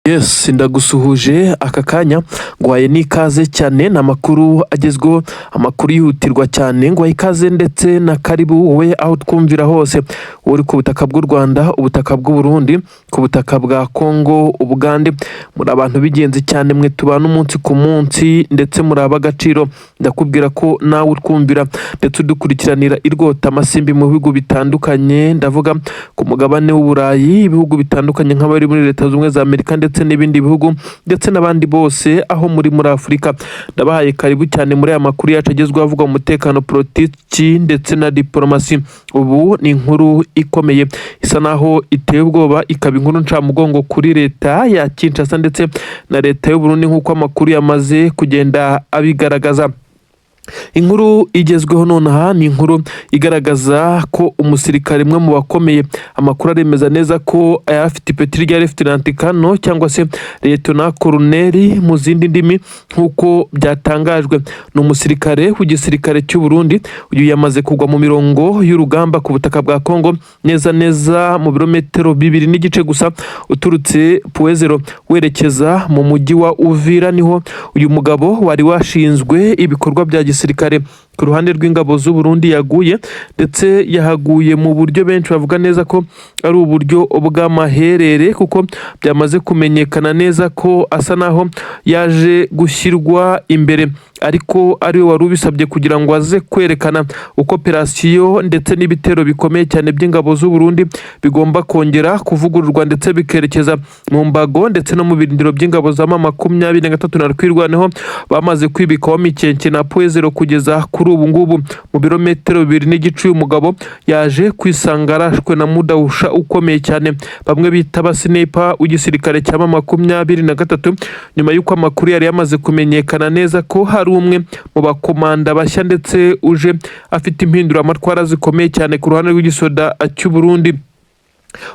Yes, ndagusuhuje aka kanya ngwaye n'ikaze cyane n'amakuru agezweho, amakuru yihutirwa cyane ngwaye ikaze ndetse na karibu wowe aho twumvira hose, uri ku butaka bw'u Rwanda, ubutaka bw'u Burundi, ku butaka bwa Kongo, Ubugande, muri abantu b'ingenzi cyane mwe tubana umunsi ku munsi ndetse muri ab'agaciro. Ndakubwira ko nawe utwumvira ndetse udukurikiranira irwota amasimbi mu bihugu bitandukanye, ndavuga ku mugabane w'Uburayi, ibihugu bitandukanye nk'abari muri Leta Zunze Ubumwe za Amerika ndetse n'ibindi bihugu ndetse n'abandi bose aho muri Afurika. Ndabahaye karibu cyane muri aya makuru yacu agezweho avuga umutekano, politiki ndetse na diplomasi. Ubu ni inkuru ikomeye isa naho iteye ubwoba, ikaba inkuru ncamugongo kuri leta ya Kinshasa ndetse na leta y'u Burundi nk'uko amakuru yamaze kugenda abigaragaza. Inkuru igezweho nonaha ni inkuru igaragaza ko umusirikare mwe mu bakomeye, amakuru aremeza neza ko afite ipeti rya Lieutenant Colonel cyangwa se Lieutenant Colonel mu zindi ndimi nk'uko byatangajwe. Ni umusirikare w'igisirikare cy'u Burundi, uyu yamaze kugwa mu mirongo y'urugamba ku butaka bwa Kongo, neza mu birometero 2.5 gusa uturutse Puezero werekeza mu mujyi wa Uvira. Niho uyu mugabo wari washinzwe ibikorwa bya gisirikare ku ruhande rw'ingabo z'u Burundi yaguye, ndetse yahaguye mu buryo benshi bavuga neza ko ari uburyo bw'amaherere, kuko byamaze kumenyekana neza ko asa naho yaje gushyirwa imbere, ariko ariwe wari ubisabye kugira ngo aze kwerekana uko operasiyo ndetse n'ibitero bikomeye cyane by'ingabo z'u Burundi bigomba kongera kuvugururwa ndetse bikerekeza mu mbago ndetse no mu birindiro by'ingabo za M23 na Rwirwaneho bamaze kwibikaho Mikenke na Puezero. Kugeza kuri ubu ngubu mu birometero 2.5 uyu mugabo yaje kwisanga arashwe na mudahusha ukomeye cyane, bamwe bita abasinepa w'igisirikare cya M23, nyuma y'uko amakuru yari yamaze kumenyekana neza ko hari umwe mu bakomanda bashya ndetse uje afite impinduramatwara zikomeye cyane ku ruhande rw'igisoda cy'u Burundi.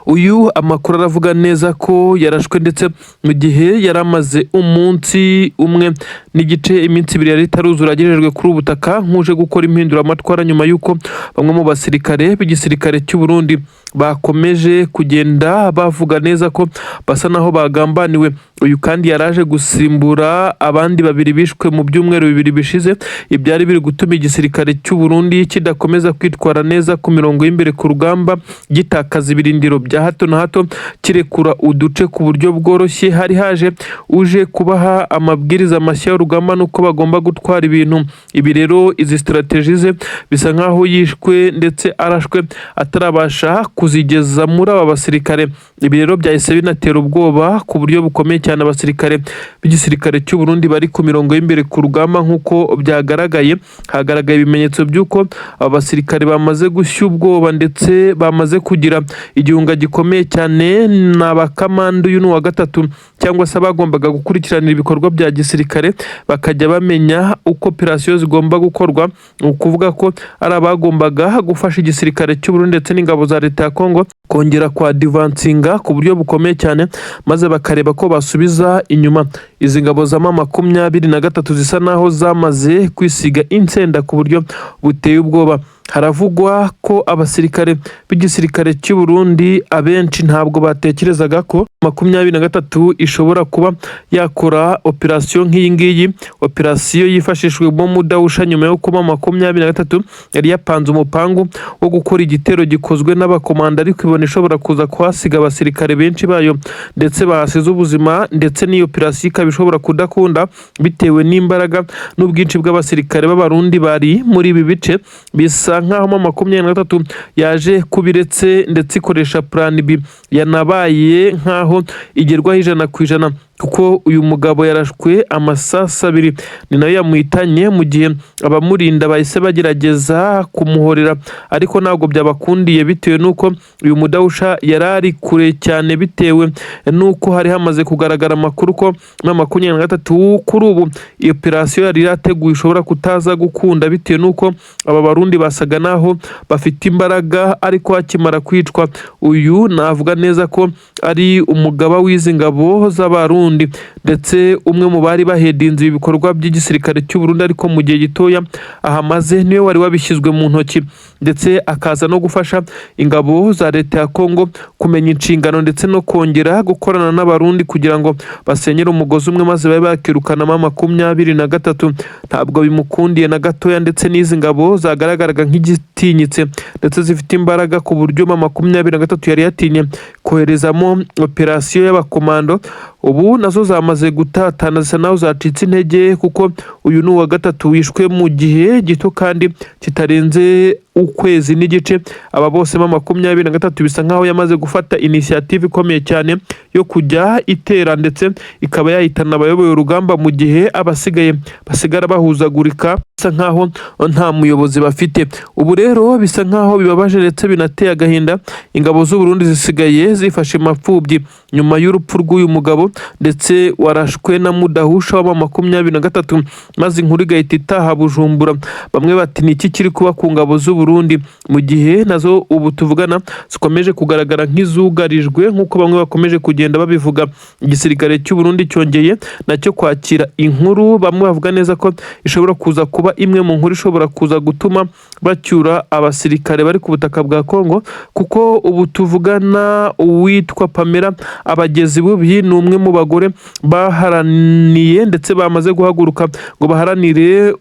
Uyu amakuru aravuga neza ko yarashwe ndetse mu gihe yaramaze umunsi umwe n'igice, iminsi 2 yari itaruzura agejejwe kuri ubutaka nk'uje gukora impinduramatwara, nyuma y'uko bamwe mu basirikare b'igisirikare cy'u Burundi bakomeje kugenda bavuga neza ko basa naho bagambaniwe. Uyu kandi yaraje gusimbura abandi 2 bishwe mu byumweru 2 bishize, ibyari biri gutuma igisirikare cy'u Burundi kidakomeza kwitwara neza ku mirongo y'imbere ku rugamba, gitakaza ibirindiro bya hato na hato, kirekura uduce ku buryo bworoshye. Hari haje uje kubaha amabwiriza mashya y'urugamba nuko bagomba gutwara ibintu. Ibi rero izi strategies bisa nkaho yishwe ndetse arashwe atarabasha kuzigeza muri aba basirikare. Ibi rero byahise binatera ubwoba ku buryo bukomeye cyane abasirikare b'igisirikare cy'u Burundi bari ku mirongo y'imbere ku rugamba. Nk'uko byagaragaye, hagaragaye ibimenyetso by'uko aba basirikare bamaze gushya ubwoba ndetse bamaze kugira igihunga gikomeye cyane. N'abakamanda uyu wa gatatu cyangwa se abagombaga gukurikiranira ibikorwa bya gisirikare bakajya bamenya uko operasiyo zigomba gukorwa, ukuvuga ko ari abagombaga gufasha igisirikare cy'u Burundi ndetse n'ingabo za leta ya Kongo kongera kwa advancinga ku buryo bukomeye cyane, maze bakareba ko basubiza inyuma izi ngabo za M23 zisa naho zamaze kwisiga insenda ku buryo buteye ubwoba. Haravugwa ko abasirikare b'igisirikare cy'u Burundi abenshi ntabwo batekerezaga ko M23 ishobora kuba yakora operasiyo nk'iyi ngiyi, operasiyo yifashishwe mu mudahusha, nyuma yo kuba M23 yari yapanze umupangu wo gukora igitero gikozwe n'abakomanda, ariko ibona ishobora kuza kuhasiga abasirikare benshi bayo ndetse bahasize ubuzima, ndetse n'iyo operasiyo ikaba ishobora kudakunda bitewe n'imbaraga n'ubwinshi bw'abasirikare b'abarundi bari muri ibi bice. Bisa nkaho M23 yaje kubiretse ndetse ikoresha plan B, yanabaye nkaho igerwaho 100%, kuko uyu mugabo yarashwe amasasu 2 ni nayo yamuhitanye, mu gihe abamurinda bahise bagerageza kumuhorera, ariko ntabwo byabakundiye bitewe nuko uyu mudahusha yarari kure cyane, bitewe nuko hari hamaze kugaragara amakuru ko M23 kuri ubu iyo operasiyo yari yateguye ishobora kutaza gukunda, bitewe nuko aba barundi basaga naho bafite imbaraga, ariko akimara kwicwa uyu navuga neza ko ari umugaba w'izi ngabo z'abarundi. ndetse umwe mu bari bahedinze ibikorwa by'igisirikare cy'u Burundi ariko mu gihe gitoya ahamaze niwe wari wabishyizwe mu ntoki ndetse akaza no gufasha ingabo za leta ya Kongo kumenya inshingano ndetse no kongera gukorana n'abarundi kugira ngo basenyere umugozi umwe maze babe bakirukanamo 23. Ntabwo bimukundiye na gatoya ndetse n'izi ngabo zagaragaraga nk'igitinyitse ndetse zifite imbaraga ku buryo 23 yari yatinye koherezamo operasiyo y'abakomando. Ubu nazo zamaze gutatana zisa naho zacitse intege kuko uyu ni uwa gatatu wishwe mu gihe gito kandi kitarenze ukwezi n'igice. Aba bose 23 bisa nkaho yamaze gufata initiative ikomeye cyane yo kujya itera ndetse ikaba yahitana abayoboye urugamba mu gihe abasigaye basigara bahuzagurika bisa nkaho nta muyobozi bafite. Ubu rero bisa nkaho bibabaje ndetse binateye agahinda. Ingabo z'u Burundi zisigaye zifashe mapfubyi nyuma y'urupfu rw'uyu mugabo ndetse warashwe na mudahusha wa 23 maze inkuru igahita itaha Bujumbura. Bamwe bati ni iki kiri kuba ku ngabo z'u Burundi mu gihe nazo ubu tuvugana zikomeje kugaragara nk'izugarijwe nk'uko bamwe bakomeje kugenda babivuga. Igisirikare cy'u Burundi cyongeye nacyo kwakira inkuru bamwe bavuga neza ko ishobora kuza kuba imwe mu nkuru ishobora kuza gutuma bacyura abasirikare bari ku butaka bwa Kongo, kuko ubu tuvugana uwitwa Pamela Abagezi Bubi ni umwe mu bagore baharaniye ndetse bamaze guhaguruka ngo baharanire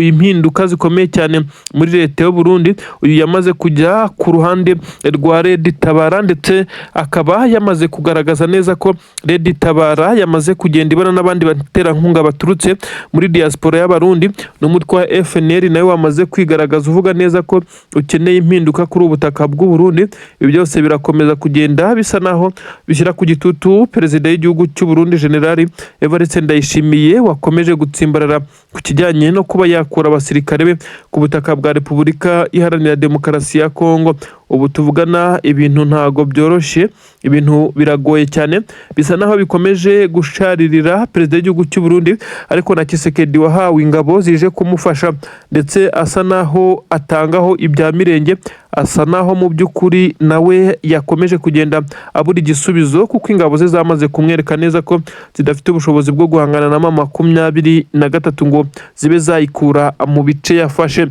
impinduka zikomeye cyane muri leta y'u Burundi. Uyu yamaze kujya ku ruhande rwa Red Tabara ndetse akaba yamaze kugaragaza neza ko Red Tabara yamaze kugenda ibana n'abandi baterankunga baturutse muri diaspora y'abarundi. N'umutwe wa FNL nawe wamaze kwigaragaza uvuga neza ko ukeneye impinduka kuri ubutaka bw'u Burundi. Ibi byose birakomeza kugenda bisa naho bishyira ku gitutu perezida w'igihugu cy'u Burundi General Evariste Ndayishimiye wakomeje gutsimbarara ku kijyanye no kuba yakura abasirikare be ku butaka bwa Repubulika Iharanira Demokarasi ya Kongo. Ubu tuvugana ibintu ntago byoroshye, ibintu biragoye cyane, bisa naho bikomeje gusharirira perezida w'igihugu cy'u Burundi, ariko na Kisekedi wahawe ingabo zije kumufasha ndetse asa naho atangaho ibya mirenge, asa naho mu by'ukuri nawe yakomeje kugenda abura igisubizo kuko ingabo ze zamaze kumwereka neza ko zidafite ubushobozi bwo guhangana na 23 ngo zibe zayikura mu bice yafashe.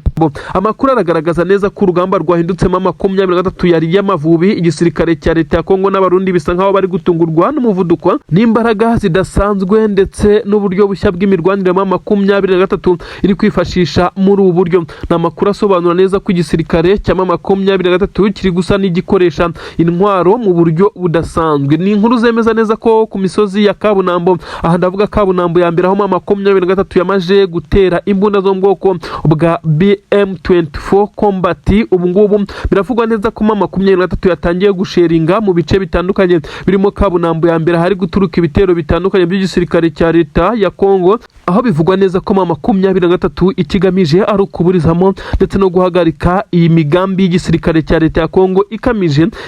Amakuru aragaragaza neza ko urugamba rwahindutsemo 23 yari y'Amavubi. Igisirikare cya leta ya Kongo n'abarundi bisa nkaho bari gutungurwa n'umuvuduko n'imbaraga zidasanzwe ndetse n'uburyo bushya bw'imirwanire ya 23 iri kwifashisha muri ubu buryo. Na makuru asobanura neza ko igisirikare cya 23 kiri gusa n'igikoresha intwaro mu buryo budasanzwe. Ni inkuru zemeza neza ko ku misozi ya Kabunambo, aha ndavuga Kabunambo ya mbere aho 23 yamaje gutera imbunda zo mu bwoko bwa BM24 Combat. Ubu ngubu biravugwa neza ko 23 yatangiye gusheringa mu bice bitandukanye birimo Kabunambo ya mbere hari guturuka ibitero bitandukanye by'igisirikare cya leta ya Kongo, aho bivugwa neza ko 23 ikigamije ari ukuburizamo ndetse no guhagarika iyi migambi y'igisirikare cya leta ya Kongo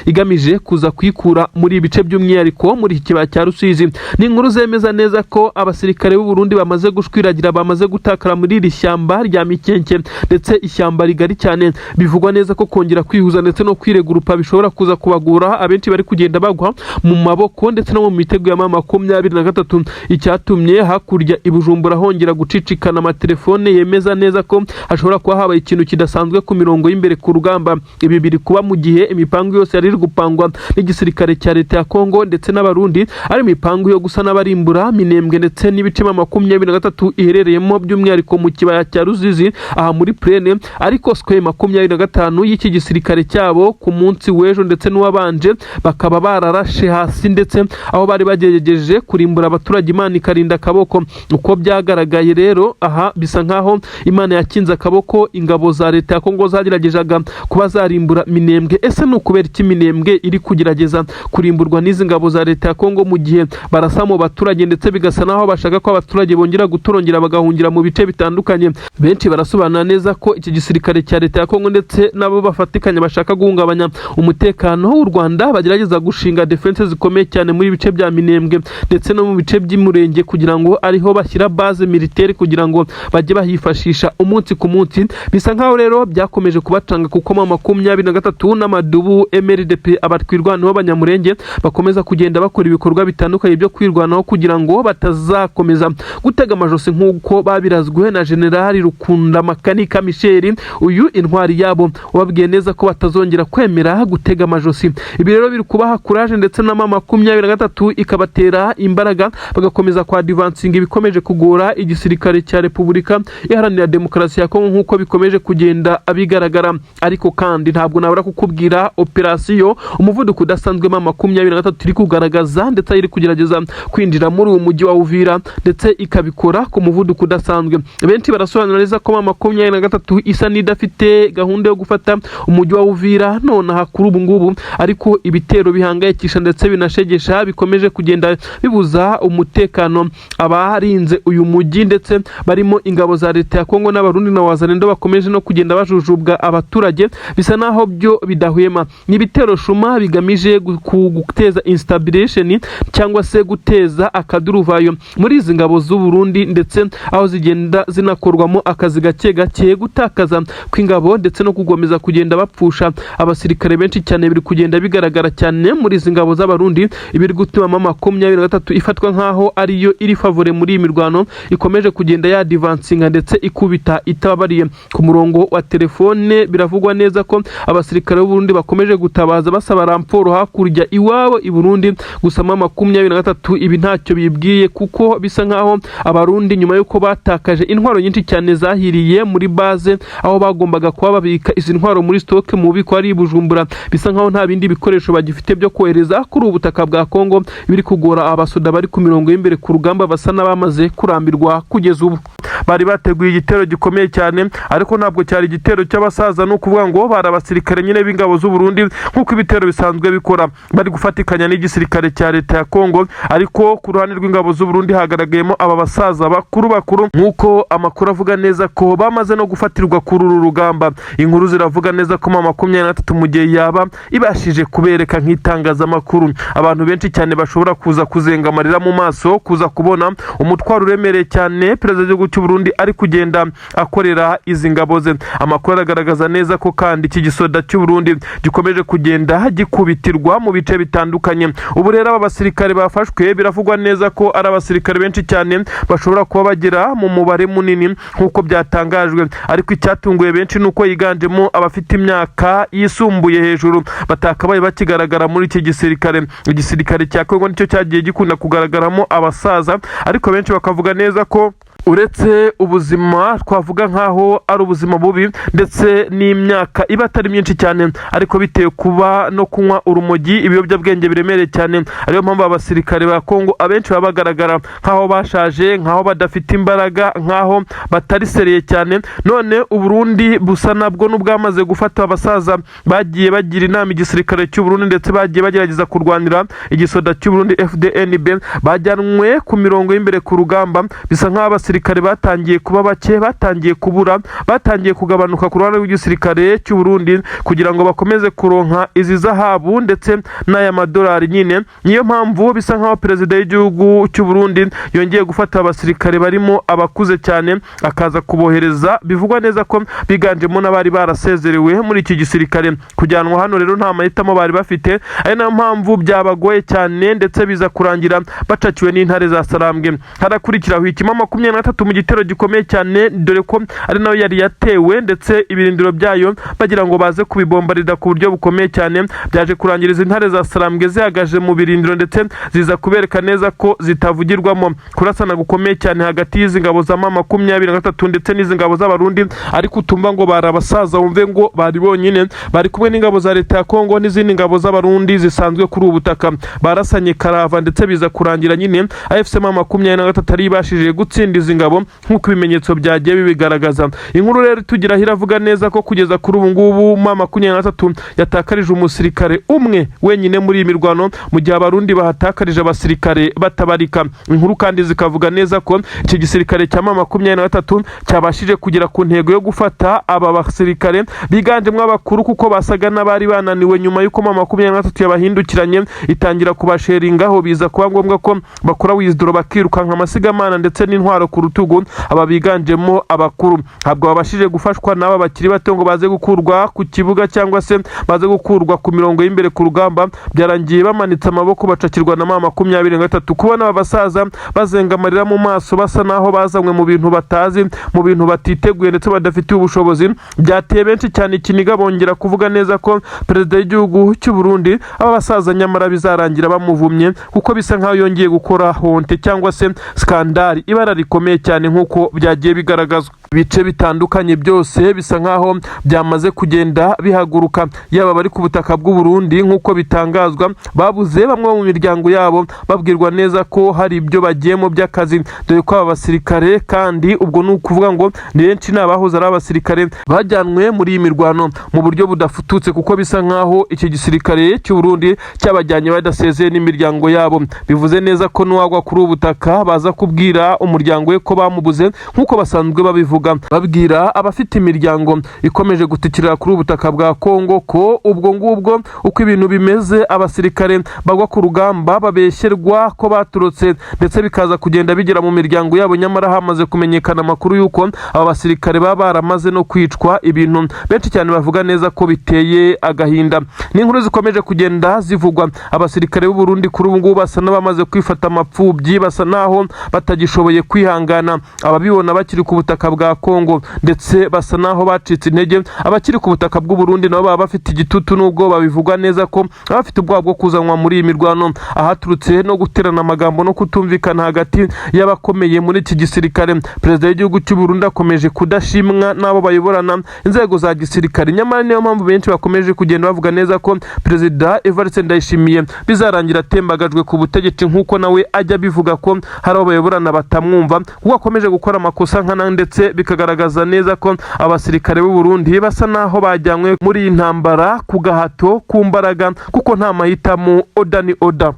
igamije kuza kwikura muri ibice by'umwihariko muri iki kibaya cya Rusizi. Ni inkuru zemeza neza ko abasirikare b'u Burundi bamaze gushwiragira, bamaze gutakara muri iri shyamba rya Mikenke ndetse ishyamba rigari cyane. Bivugwa neza ko kongera kwihuza ndetse no kwiregurupa bishobora kuza kubagura abenshi bari kugenda bagwa mu maboko ndetse no mu mitego ya 23. Icyatumye hakurya i Bujumbura hongera gucicikana amatelefone yemeza neza ko hashobora kuba habaye ikintu kidasanzwe ku mirongo y'imbere ku rugamba. Ibi biri kuba mu gihe imipango yose yari gupangwa n'igisirikare cya leta ya Kongo ndetse n'abarundi ari imipango yo gusa n'abarimbura Minembwe ndetse n'ibice 23 iherereyemo by'umwihariko mu kibaya cya Ruzizi aha muri Plaine, ariko skwe 25 y'iki gisirikare cyabo ku munsi w'ejo ndetse n'uwabanje bakaba bararashe hasi ndetse aho bari bagerageje kurimbura abaturage Imana ikarinda akaboko. Uko byagaragaye rero aha bisa nkaho Imana yakinze akaboko, ingabo za leta ya Kongo zageragejaga kuba zarimbura Minembwe. Ese ni ukubera iki Minembwe iri kugerageza kurimburwa n'izi ngabo za leta ya Kongo mu gihe barasa mu baturage ndetse bigasa naho bashaka ko abaturage bongera gutorongera bagahungira mu bice bitandukanye? Benshi barasobanura neza ko iki gisirikare cya leta ya Kongo ndetse nabo bafatikanya bashaka guhungabanya umutekano w'u Rwanda bagerageza gushinga defense zikomeye cyane muri bice bya Minembwe ndetse no mu bice by'Imurenge kugira ngo ariho bashyira base militaire kugira ngo bajye bahifashisha umunsi ku munsi. Bisa nkaho rero byakomeje kubacanga kuko M23 n'amadubu MRDP abatwirwanaho abanyamurenge bakomeza kugenda bakora ibikorwa bitandukanye byo kwirwanaho kugira ngo batazakomeza gutega amajosi nk'uko babirazwe na General Rukunda Makanika Michel, uyu intwari yabo wababwiye neza ko batazongera kwemera gutega amajosi. Ibi rero biri kubaha courage ndetse na M23 ikabatera imbaraga bagakomeza kwa advancing ibikomeje kugora igisirikare cya Repubulika Iharanira Demokarasi ya Kongo nk'uko bikomeje kugenda abigaragara. Ariko kandi ntabwo nabura kukubwira operation umuvuduko udasanzwe M23 iri kugaragaza ndetse iri kugerageza kwinjira muri uwo mujyi wa Uvira ndetse ikabikora ku muvuduko udasanzwe. Benshi barasobanura neza ko M23 isa n'idafite gahunda yo gufata umujyi wa Uvira none kuri ubu ngubu, ariko ibitero bihangayikisha ndetse binashegesha bikomeje kugenda bibuza umutekano abarinze uyu mujyi ndetse barimo ingabo za leta ya Kongo n'abarundi na wazalendo bakomeje no kugenda bajujubwa abaturage bisa naho byo bidahwema. N'ibitero shuma bigamije guteza instabilation cyangwa se guteza akaduruvayo muri izi ngabo z'u Burundi ndetse aho zigenda zinakorwamo akazi gake gutakaza kw'ingabo ndetse no kugomeza kugenda bapfusha abasirikare benshi cyane. Biri kugenda bigaragara cyane muri izi ngabo z'abarundi, ibiri gutuma M23 ifatwa nkaho ariyo iri favore muri iyi mirwano ikomeje kugenda ya advancinga ndetse ikubita itabariye. Ku murongo wa telefone biravugwa neza ko abasirikare b'u Burundi bakomeje gutabaza basaba ramporo hakurya iwabo i Burundi, gusa M23 ibi ntacyo bibwiye kuko bisa nkaho abarundi nyuma yuko batakaje intwaro nyinshi cyane zahiriye muri base aho bagombaga kuba babika izi ntwaro muri stock mu biko ari Bujumbura, bisa nkaho nta bindi bikoresho bagifite byo kohereza kuri ubutaka bwa Kongo, biri kugora abasoda bari ku mirongo y'imbere ku rugamba basa n'abamaze kurambirwa kugeza ubu. Bari bateguye igitero gikomeye cyane, ariko ntabwo cyari igitero cy'abasaza no kuvuga ngo bari abasirikare nyine b'ingabo z'u Burundi nk'uko ibitero bisanzwe bikora, bari gufatikanya n'igisirikare cya leta ya Kongo. Ariko ku ruhande rw'ingabo z'u Burundi hagaragayemo aba basaza bakuru nk'uko amakuru avuga neza ko bamaze no gufatirwa kuri uru rugamba. Inkuru ziravuga neza ko M23 mu gihe yaba ibashije kubereka nk'itangazamakuru, abantu benshi cyane bashobora kuza kuzenga amarira mu maso kuza kubona umutwaro uremereye cyane perezida w'igihugu cy'u Burundi ari kugenda akorera izi ngabo ze. Amakuru agaragaza neza ko kandi iki gisoda cy'u Burundi gikomeje kugenda gikubitirwa mu bice bitandukanye. Ubu rero aba basirikare bafashwe biravugwa neza ko ari abasirikare benshi cyane bashobora kuba bagera mu mubare munini nk'uko byatangajwe, ariko icyatunguye benshi nuko yiganjemo abafite imyaka yisumbuye hejuru batakabaye bakigaragara muri iki gisirikare. Igisirikare cya Kongo nicyo cyagiye gikunda kugaragaramo abasaza, ariko benshi bakavuga neza ko uretse ubuzima twavuga nkaho ari ubuzima bubi ndetse n'imyaka iba atari myinshi cyane, ariko bitewe kuba no kunywa urumogi ibiyobyabwenge biremereye cyane, ariyo mpamvu abasirikare ba Kongo abenshi baba bagaragara nkaho bashaje, nkaho badafite imbaraga, nkaho batari seriye cyane. None u Burundi busa nabwo n'ubwamaze gufata abasaza bagiye bagira inama igisirikare cy'u Burundi ndetse bagiye bagerageza kurwanira igisoda cy'u Burundi FDNB, bajyanwe ku mirongo y'imbere ku rugamba. Bisa nkaho abasirikare batangiye kuba bake, batangiye kubura, batangiye kugabanuka ku ruhande rw'igisirikare cy'u Burundi kugira ngo bakomeze kuronka izi zahabu ndetse n'aya madolari nyine. Niyo mpamvu bisa nkaho perezida w'igihugu cy'u Burundi yongeye gufata abasirikare barimo abakuze cyane akaza kubohereza. Bivugwa neza ko biganjemo n'abari barasezerewe muri iki gisirikare kujyanwa hano. Rero nta mahitamo bari bafite, ari nayo mpamvu byabagoye cyane ndetse biza kurangira bacakiwe n'intare za Sarambwe. Harakurikiraho ikima M23 mu gitero gikomeye cyane, dore ko ari nayo yari yatewe ndetse ibirindiro byayo bagira ngo baze kubibombarida ku buryo bukomeye cyane. Byaje kurangiriza intare za Sarambwe zihagaje mu birindiro ndetse ziza kubereka neza ko zitavugirwamo. Kurasana gukomeye cyane hagati y'izi ngabo za M23 ndetse n'izi ngabo z'abarundi, ariko utumva ngo bari abasaza wumve ngo bari bonyine, bari kumwe n'ingabo za leta ya Kongo n'izindi ngabo z'abarundi zisanzwe kuri ubu butaka. Barasanye karava ndetse biza kurangira nyine AFC M23 ari ibashije gutsinda izi ngabo nk'uko ibimenyetso byagiye bibigaragaza. Inkuru rero tugira hiravuga neza ko kugeza kuri ubu ngubu M23 yatakarije umusirikare umwe wenyine muri iyi mirwano, mu gihe abarundi bahatakarije abasirikare batabarika. Inkuru kandi zikavuga neza ko iki gisirikare cya M23 cyabashije kugera ku ntego yo gufata aba basirikare biganjemo abakuru kuko basaga n'abari bananiwe nyuma y'uko M23 yabahindukiranye itangira kubasheringaho. Biza kuba ngombwa ko bakora withdraw bakirukanka amasigamana ndetse n'intwaro ku rutugu aba biganjemo abakuru. Ntabwo babashije gufashwa n'aba bakiri bato ngo baze gukurwa ku kibuga cyangwa se baze gukurwa ku mirongo y'imbere ku rugamba, byarangiye bamanitse amaboko bacakirwa na M23. Kubona aba basaza bazenga amarira mu maso basa naho bazanywe mu bintu batazi, mu bintu batiteguye ndetse badafitiye ubushobozi, byateye benshi cyane ikiniga bongera kuvuga neza ko perezida w'igihugu cy'u Burundi aba basaza nyamara bizarangira bamuvumye, kuko bisa nkaho yongeye gukora honte cyangwa se skandali, ibara rikomeye cyane nk'uko byagiye bigaragazwa. Ibice bitandukanye byose bisa nkaho byamaze kugenda bihaguruka, yaba bari ku butaka bw'u Burundi nk'uko bitangazwa, babuze bamwe mu miryango yabo babwirwa neza ko hari ibyo bagiyemo by'akazi, dore ko aba basirikare kandi ubwo ni ukuvuga ngo ni benshi n'abahoze ari abasirikare bajyanwe muri iyi mirwano mu buryo budafututse, kuko bisa nkaho iki gisirikare cy'u Burundi cyabajyanye badasezeye n'imiryango yabo. Bivuze neza ko n'uwagwa kuri ubu butaka baza kubwira umuryango we ko bamubuze, nk'uko basanzwe babivuga, babwira abafite imiryango ikomeje gutikirira kuri ubu butaka bwa Kongo ko ubwo ngubwo uko ibintu bimeze, abasirikare bagwa ku rugamba babeshyerwa ko baturutse, ndetse bikaza kugenda bigera mu miryango yabo, nyamara hamaze kumenyekana amakuru y'uko aba basirikare baba baramaze no kwicwa, ibintu benshi cyane bavuga neza ko biteye agahinda. N'inkuru zikomeje kugenda zivugwa, abasirikare b'u Burundi kuri ubu ngubu basa n'abamaze kwifata amapfubyi, basa naho batagishoboye kwihangana ababibona bakiri ku butaka bwa Kongo, ndetse basa naho bacitse intege. Abakiri ku butaka bw'u Burundi nabo baba bafite igitutu, nubwo babivugwa neza ko bafite ubwoba bwo kuzanwa muri iyi mirwano, ahaturutse no guterana amagambo no kutumvikana hagati y'abakomeye muri iki gisirikare. Perezida w'igihugu cy'u Burundi akomeje kudashimwa n'abo bayoborana inzego za gisirikare, nyamara niyo mpamvu benshi bakomeje kugenda bavuga neza ko Perezida Evariste Ndayishimiye bizarangira atembagajwe ku butegetsi, nk'uko nawe ajya bivuga ko hari abo bayoborana batamwumva, kuko akomeje gukora amakosa nkana, ndetse bikagaragaza neza ko abasirikare b'u Burundi basa naho bajyanywe muri iyi ntambara ku gahato, ku mbaraga, kuko nta mahitamo, oda ni oda.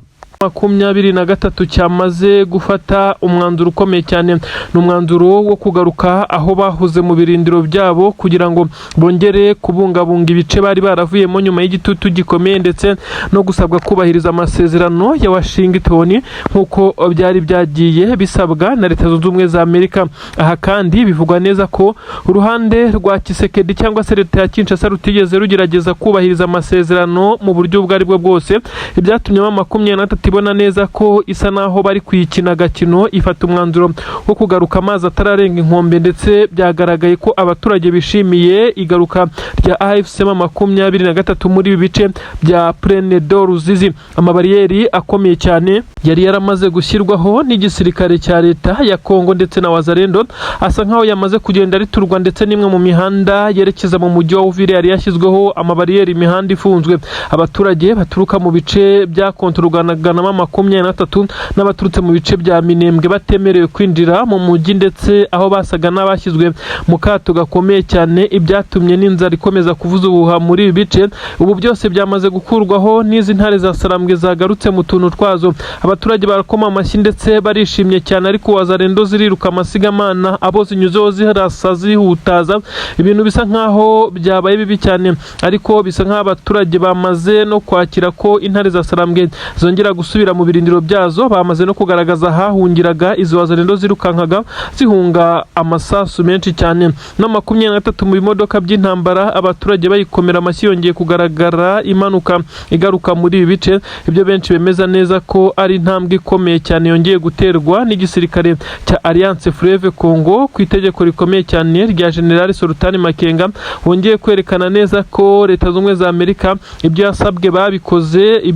23 cyamaze gufata umwanzuro ukomeye cyane, n'umwanzuro wo kugaruka aho bahuze mu birindiro byabo kugira ngo bongere kubungabunga ibice bari baravuyemo nyuma y'igitutu gikomeye, ndetse no gusabwa kubahiriza amasezerano ya Washington nk'uko byari byagiye bisabwa na Leta Zunze Ubumwe za Amerika. Aha kandi bivugwa neza ko uruhande rwa Kisekedi cyangwa se Leta ya Kinshasa rutigeze rugerageza kubahiriza amasezerano mu buryo ubwo aribwo bwose, ibyatumye M23 ibona neza ko isa naho bari kwikina gakino, ifata umwanzuro wo kugaruka amazi atararenga inkombe, ndetse byagaragaye ko abaturage bishimiye igaruka rya AFC M23 muri ibi bice bya Plaine de Ruzizi. Amabariyeri akomeye cyane yari yaramaze gushyirwaho n'igisirikare cya Leta ya Kongo ndetse na Wazalendo, asa nkaho yamaze kugenda riturwa, ndetse n'imwe mu mihanda yerekeza mu mujyi wa Uvira yari yashyizweho amabariyeri, imihanda ifunzwe. Abaturage baturuka mu bice bya kontoroganaga na M23 n'abaturutse mu bice bya Minembwe batemerewe kwinjira mu mujyi, ndetse aho basaga n'abashyizwe mu kato gakomeye cyane, ibyatumye n'inzara ikomeza kuvuza ubuha muri ibi bice. Ubu byose byamaze gukurwaho n'izi ntare za Sarambwe zagarutse mu tuntu twazo. Abaturage barakoma amashyi ndetse barishimye cyane, ariko Wazalendo ziriruka amasigamana, abo zinyuzeho zirasa zihutaza, ibintu bisa nkaho byabaye bibi cyane. Ariko bisa nkaho abaturage bamaze no kwakira ko intare za Sarambwe zongera gusubira mu birindiro byazo, bamaze no kugaragaza hahungiraga izo Wazalendo zirukankaga zihunga amasasu menshi cyane. Na 23 mu bimodoka by'intambara, abaturage bayikomera amashyi, yongeye kugaragara imanuka igaruka muri ibi bice. Ibyo benshi bemeza neza ko ari intambwe ikomeye cyane yongeye guterwa n'igisirikare cya Alliance Fleuve Congo ku itegeko rikomeye cyane rya General Sultan Makenga, wongeye kwerekana neza ko Leta Zunze Ubumwe za Amerika ibyo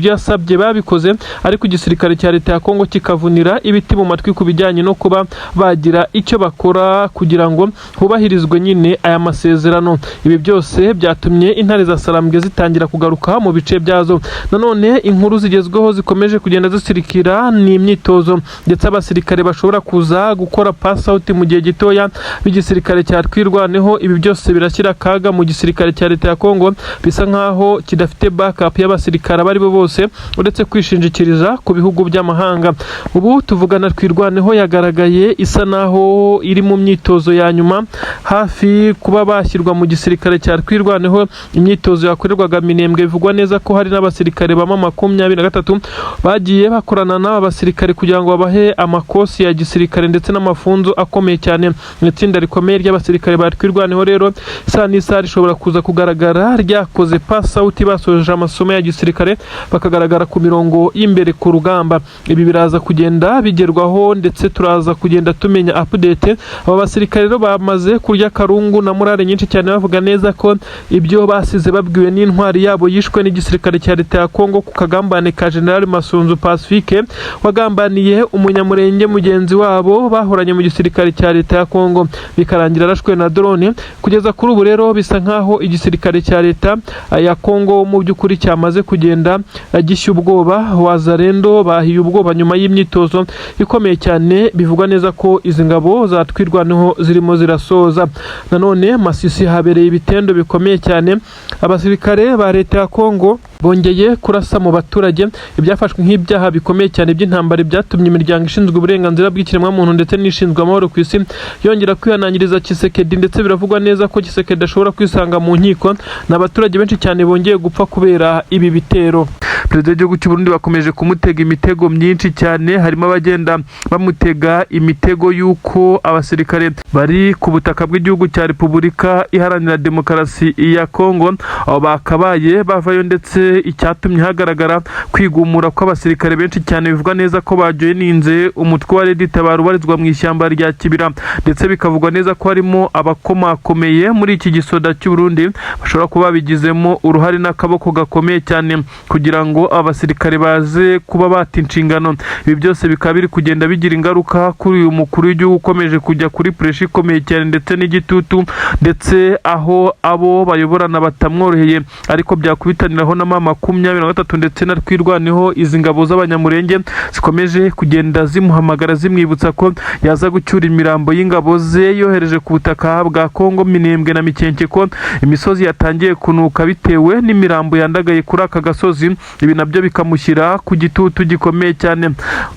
yasabye babikoze, ariko igisirikare cya Leta ya Kongo kikavunira ibiti mu matwi ku bijyanye no kuba bagira icyo bakora kugira ngo hubahirizwe nyine aya masezerano. Ibi byose byatumye intare za Sarambwe zitangira kugaruka mu bice byazo. Nanone inkuru zigezweho zikomeje kugenda zisirikira ni imyitozo, ndetse abasirikare bashobora kuza gukora pass out mu gihe gitoya b'igisirikare cya Twirwaneho. Ibi byose birashyira akaga mu gisirikare cya Leta ya Kongo, bisa nkaho kidafite backup y'abasirikare abari bo bose, uretse kwishingikiriza kugaragarira ku bihugu by'amahanga. Ubu tuvugana Twirwaneho yagaragaye isa naho iri mu myitozo ya nyuma hafi kuba bashyirwa mu gisirikare cya Twirwaneho. Imyitozo yakorerwaga Minembwe bivugwa neza ko hari n'abasirikare bama 23 bagiye bakorana n'aba basirikare kugira ngo babahe amakosi ya gisirikare ndetse n'amafunzo akomeye cyane. Itsinda rikomeye ry'abasirikare ba Twirwaneho rero isa n'isa rishobora kuza kugaragara ryakoze pass out basoje amasomo ya gisirikare bakagaragara ku mirongo y'imbere ku rugamba. Ibi biraza kugenda bigerwaho ndetse turaza kugenda tumenya update. Aba basirikare rero bamaze kurya karungu na murare nyinshi cyane, bavuga neza ko ibyo basize babwiwe n'intwari yabo yishwe n'igisirikare cya leta ya Kongo ku kagambane ka General Masunzu Pacifique wagambaniye umunyamurenge mugenzi wabo bahoranye mu gisirikare cya leta ya Kongo, bikarangira arashwe na drone. Kugeza kuri ubu rero bisa nkaho igisirikare cya leta ya Kongo mu by'ukuri cyamaze kugenda gishya ubwoba. Wazarendo bahiye ubwoba nyuma y'imyitozo ikomeye cyane, bivugwa neza ko izi ngabo za Twirwaneho zirimo zirasoza. Nanone Masisi habereye ibitendo bikomeye cyane, abasirikare ba leta ya Kongo bongeye kurasa mu baturage. Ibyafashwe nk'ibyaha bikomeye cyane by'intambara byatumye imiryango ishinzwe uburenganzira bw'ikiremwamuntu ndetse n'ishinzwe amahoro ku isi yongera kwihanangiriza Tshisekedi, ndetse biravugwa neza ko Tshisekedi ashobora kwisanga mu nkiko. N'abaturage benshi cyane bongeye gupfa kubera ibi bitero. Perezida w'igihugu cy'u Burundi bakomeje kumutega imitego myinshi cyane, harimo abagenda bamutega imitego y'uko abasirikare bari ku butaka bw'igihugu cya Repubulika Iharanira Demokarasi ya Kongo abo bakabaye bavayo, ndetse icyatumye hagaragara kwigumura kw'abasirikare benshi cyane. Bivugwa neza ko bajoyininze umutwe wa Red Tabara ubarizwa mu ishyamba rya Kibira, ndetse bikavugwa neza ko harimo abakomakomeye muri iki gisoda cy'u Burundi bashobora kuba babigizemo uruhare n'akaboko gakomeye cyane kugira ngo abasirikare baze kuba bata inshingano. Ibi byose bikaba biri kugenda bigira ingaruka kuri uyu mukuru w'igihugu ukomeje kujya kuri pressure ikomeye cyane ndetse n'igitutu, ndetse aho abo bayoborana batamworoheye, ariko byakubitaniraho na mama 23 ndetse na Twirwaneho. Izi ngabo z'abanyamurenge zikomeje kugenda zimuhamagara zimwibutsa ko yaza gucyura imirambo y'ingabo ze yohereje ku butaka bwa Kongo Minembwe na Mikenke, ko imisozi yatangiye kunuka bitewe n'imirambo yandagaye kuri aka gasozi. Ibi nabyo bikamushyira ku gitutu gikomeye cyane.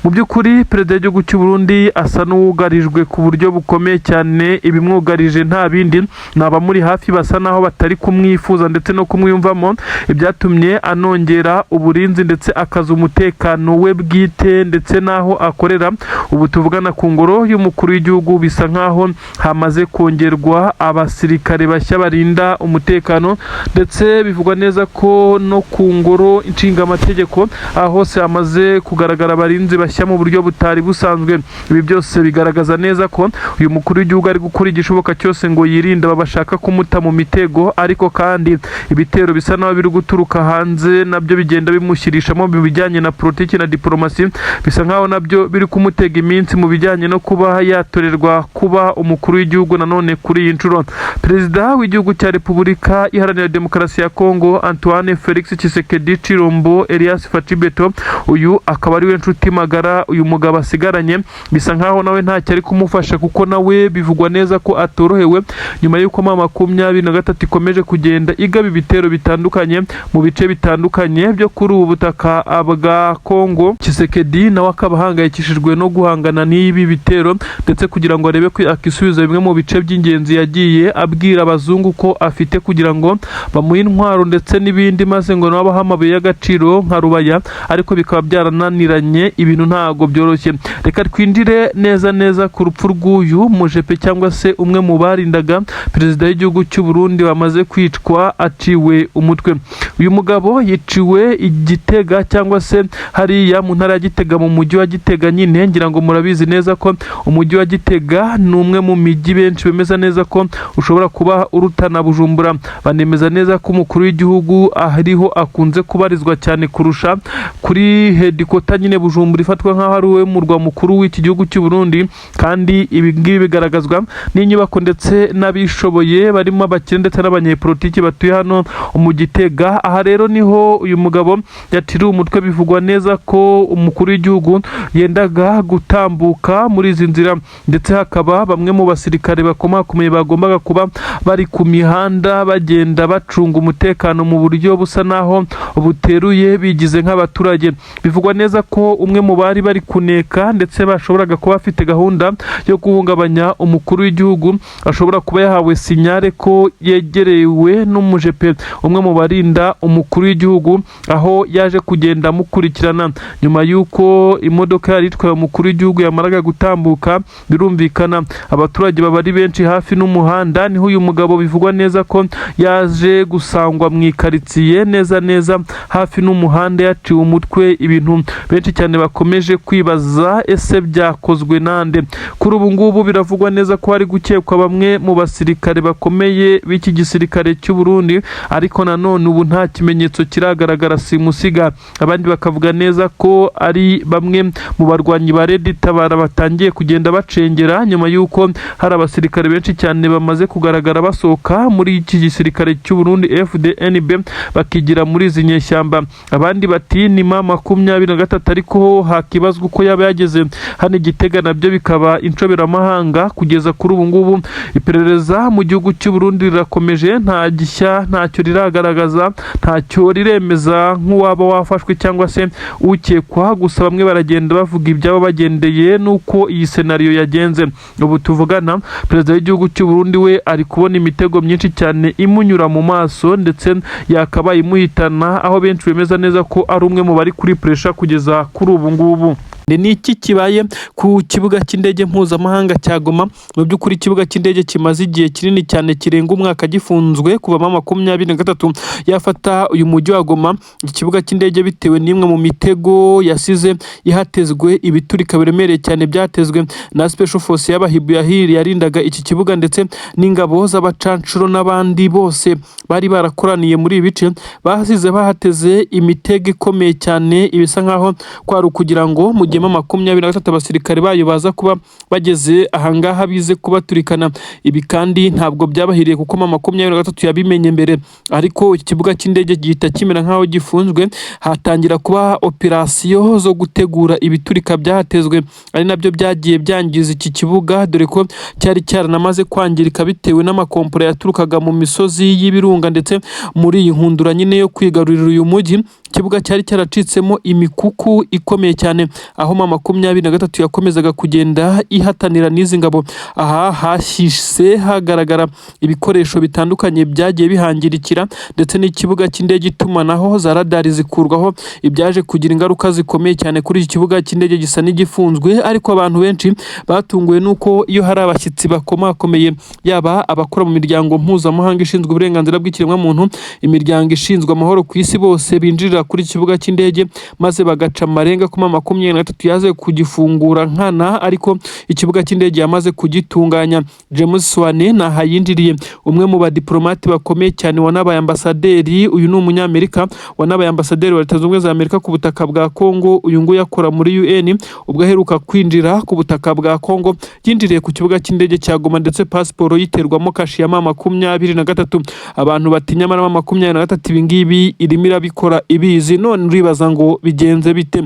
Mu by'ukuri perezida w'igihugu cy'u Burundi asa n'uwugarijwe ku buryo bukomeye cyane. Ibimwugarije nta bindi naba muri hafi basa naho batari kumwifuza ndetse no kumwiyumvamo, ibyatumye anongera uburinzi ndetse akaza umutekano we bwite ndetse naho akorera. Ubu tuvugana ku ngoro y'umukuru w'igihugu bisa nkaho hamaze kongerwa abasirikare bashya barinda umutekano, ndetse bivugwa neza ko no ku ngoro inshinga amategeko aho hose hamaze kugaragara abarinzi bashya mu buryo butari busanzwe. Ibi byose bigaragaza neza ko uyu mukuru w'igihugu ari gukora igishoboka cyose ngo yirinde bashaka kumuta mu mitego, ariko kandi ibitero bisa naho biri guturuka hanze nabyo bigenda bimushyirishamo mu bijyanye na politiki na diplomasi, bisa nkaho nabyo biri kumutega iminsi mu bijyanye no kuba yatorerwa kuba umukuru w'igihugu nanone kuri iyi nshuro. Perezida w'igihugu cya Repubulika Iharanira Demokarasi ya Kongo Antoine Felix Tshisekedi Chilombo Elias Fachibeto, uyu akaba ari we nshuti magara uyu mugabo asigaranye. Bisa nkaho nawe ntacyo ari kumufasha kuko nawe bivugwa neza ko atorohewe nyuma y'uko mama 23 ikomeje kugenda igaba ibitero bitandukanye mu bice bitandukanye byo kuri ubu butaka bwa Kongo. Tshisekedi nawe akaba ahangayikishijwe no guhangana n'ibi bitero, ndetse kugira ngo arebe ko akisubiza bimwe mu bice by'ingenzi yagiye abwira abazungu ko afite kugira ngo bamuhe intwaro ndetse n'ibindi, maze ngo nabo hamabuye y'agaciro nka rubaya, ariko bikaba byarananiranye. Ibintu ntago byoroshye. Reka twindire neza ku rupfu rw'uyu mujepe cyangwa se umwe mu barindaga perezida w'igihugu cy'u Burundi wamaze kwicwa aciwe umutwe. Uyu mugabo yiciwe Igitega cyangwa se hariya mu ntara ya Gitega mu mujyi wa Gitega nyine. Ngira ngo murabizi neza ko umujyi wa Gitega ni umwe mu mijyi benshi bemeza neza ko ushobora kuba urutana Bujumbura. Banemeza neza ko umukuru w'igihugu ariho akunze kubarizwa cyane kurusha kuri headquarter nyine Bujumbura ifatwa nkaho ari we murwa mukuru w'iki gihugu cy'u Burundi, kandi ibi ngibi bigaragazwa n'inyubako ndetse n'abishoboye barimo abakire ndetse n'abanyepolitiki batuye hano mu Gitega. Aha rero niho uyu mugabo yatiriwe umutwe. Bivugwa neza ko umukuru w'igihugu yendaga gutambuka muri izi nzira, ndetse hakaba bamwe mu basirikare bakomakomeye bagombaga kuba bari ku mihanda bagenda bacunga umutekano mu buryo busa naho buteruye buzuye bigize nk'abaturage. Bivugwa neza ko umwe mu bari bari kuneka ndetse bashoboraga kuba bafite gahunda yo guhungabanya umukuru w'igihugu ashobora kuba yahawe sinyare ko yegerewe n'umujepe umwe mu barinda umukuru w'igihugu, aho yaje kugenda amukurikirana nyuma y'uko imodoka yari itwaye umukuru w'igihugu yamaraga gutambuka. Birumvikana abaturage baba ari benshi hafi n'umuhanda, niho uyu mugabo bivugwa neza ko yaje gusangwa mu ikaritsiye neza hafi n'umuhanda yaciwe umutwe. Ibintu benshi cyane bakomeje kwibaza, ese byakozwe nande? Kuri ubu ngubu biravugwa neza ko hari gukekwa bamwe mu basirikare bakomeye b'iki gisirikare cy'u Burundi, ariko nanone ubu nta kimenyetso kiragaragara simusiga. Abandi bakavuga neza ko ari bamwe mu barwanyi ba Red Tabara batangiye kugenda bacengera nyuma y'uko hari abasirikare benshi cyane bamaze kugaragara basohoka muri iki gisirikare cy'u Burundi FDNB bakigira muri izi nyeshyamba. Abandi bati ni M23, ariko hakibazwa uko yaba yageze hano Gitega nabyo bikaba inshoberamahanga. Kugeza kuri ubu ngubu iperereza mu gihugu cy'u Burundi rirakomeje, nta gishya ntacyo riragaragaza, ntacyo riremeza nk'uwaba wafashwe cyangwa se ukekwa. Gusa bamwe baragenda bavuga ibyabo bagendeye nuko iyi senariyo yagenze. Ubu tuvugana perezida w'igihugu cy'u Burundi we ari kubona imitego myinshi cyane imunyura mu maso ndetse yakabaye imuhitana, aho benshi bemeza neza ko ari umwe mu bari kuri pressure kugeza kuri ubu ngubu. Ni iki kibaye ku kibuga cy'indege mpuzamahanga cya Goma? Mu by'ukuri ikibuga cy'indege kimaze igihe kinini cyane kirenga umwaka gifunzwe kuva M23 yafata uyu mujyi wa Goma. Iki kibuga cy'indege bitewe n'imwe mu mitego yasize ihatezwe ibiturika biremereye cyane byatezwe na Special Force y'abahibu yarindaga iki kibuga ndetse n'ingabo z'abacancuro n'abandi bose bari barakoraniye muri ibi bice, basize bahateze imitego ikomeye cyane. Ibisa nkaho kwari ukugira ngo mu gihe M23 abasirikare bayo baza kuba bageze ahangaha bize kubaturikana. Ibi kandi ntabwo byabahiriye kuko M23 yabimenye mbere, ariko iki kibuga cy'indege gihita kimera nkaho gifunzwe. Hatangira kuba operasiyo zo gutegura ibiturika byahatezwe, ari nabyo byagiye byangiza iki kibuga, dore ko cyari cyaranamaze kwangirika bitewe n'amakompora yaturukaga mu misozi y'ibirunga ndetse muri iyi nkundura nyine yo kwigarurira uyu mujyi. Ikibuga cyari cyaracitsemo imikuku ikomeye cyane, aho M23 yakomezaga kugenda ihatanira n'izi ngabo. Aha hashise hagaragara ibikoresho bitandukanye byagiye bihangirikira, ndetse n'ikibuga cy'indege itumanaho za radari zikurwaho, ibyaje kugira ingaruka zikomeye cyane kuri iki kibuga cy'indege gisa n'igifunzwe. Ariko abantu benshi batunguwe nuko iyo hari abashyitsi bakomakomeye, yaba abakora mu miryango mpuzamahanga ishinzwe uburenganzira bw'ikiremwamuntu, imiryango ishinzwe amahoro ku isi, bose binjirira kuri kibuga cy'indege maze bagaca amarenga ko M23 yaze kugifungura nkana, ariko ikibuga cy'indege yamaze kugitunganya. James Swane nahayinjiriye, umwe mu badiplomate bakomeye cyane wanabaye ambasaderi. Uyu ni umunyamerika wanabaye ambasaderi wa Leta Zunze Ubumwe za Amerika ku butaka bwa Kongo. Uyu nguyu akora muri UN, ubwo aheruka kwinjira ku butaka bwa Kongo yinjiriye ku kibuga cy'indege cya Goma, ndetse pasiporo yiterwamo kashi ya M23. Abantu batinya M23 ibi ngibi irimo irabikora ibizi, none uribaza ngo bigenze bite?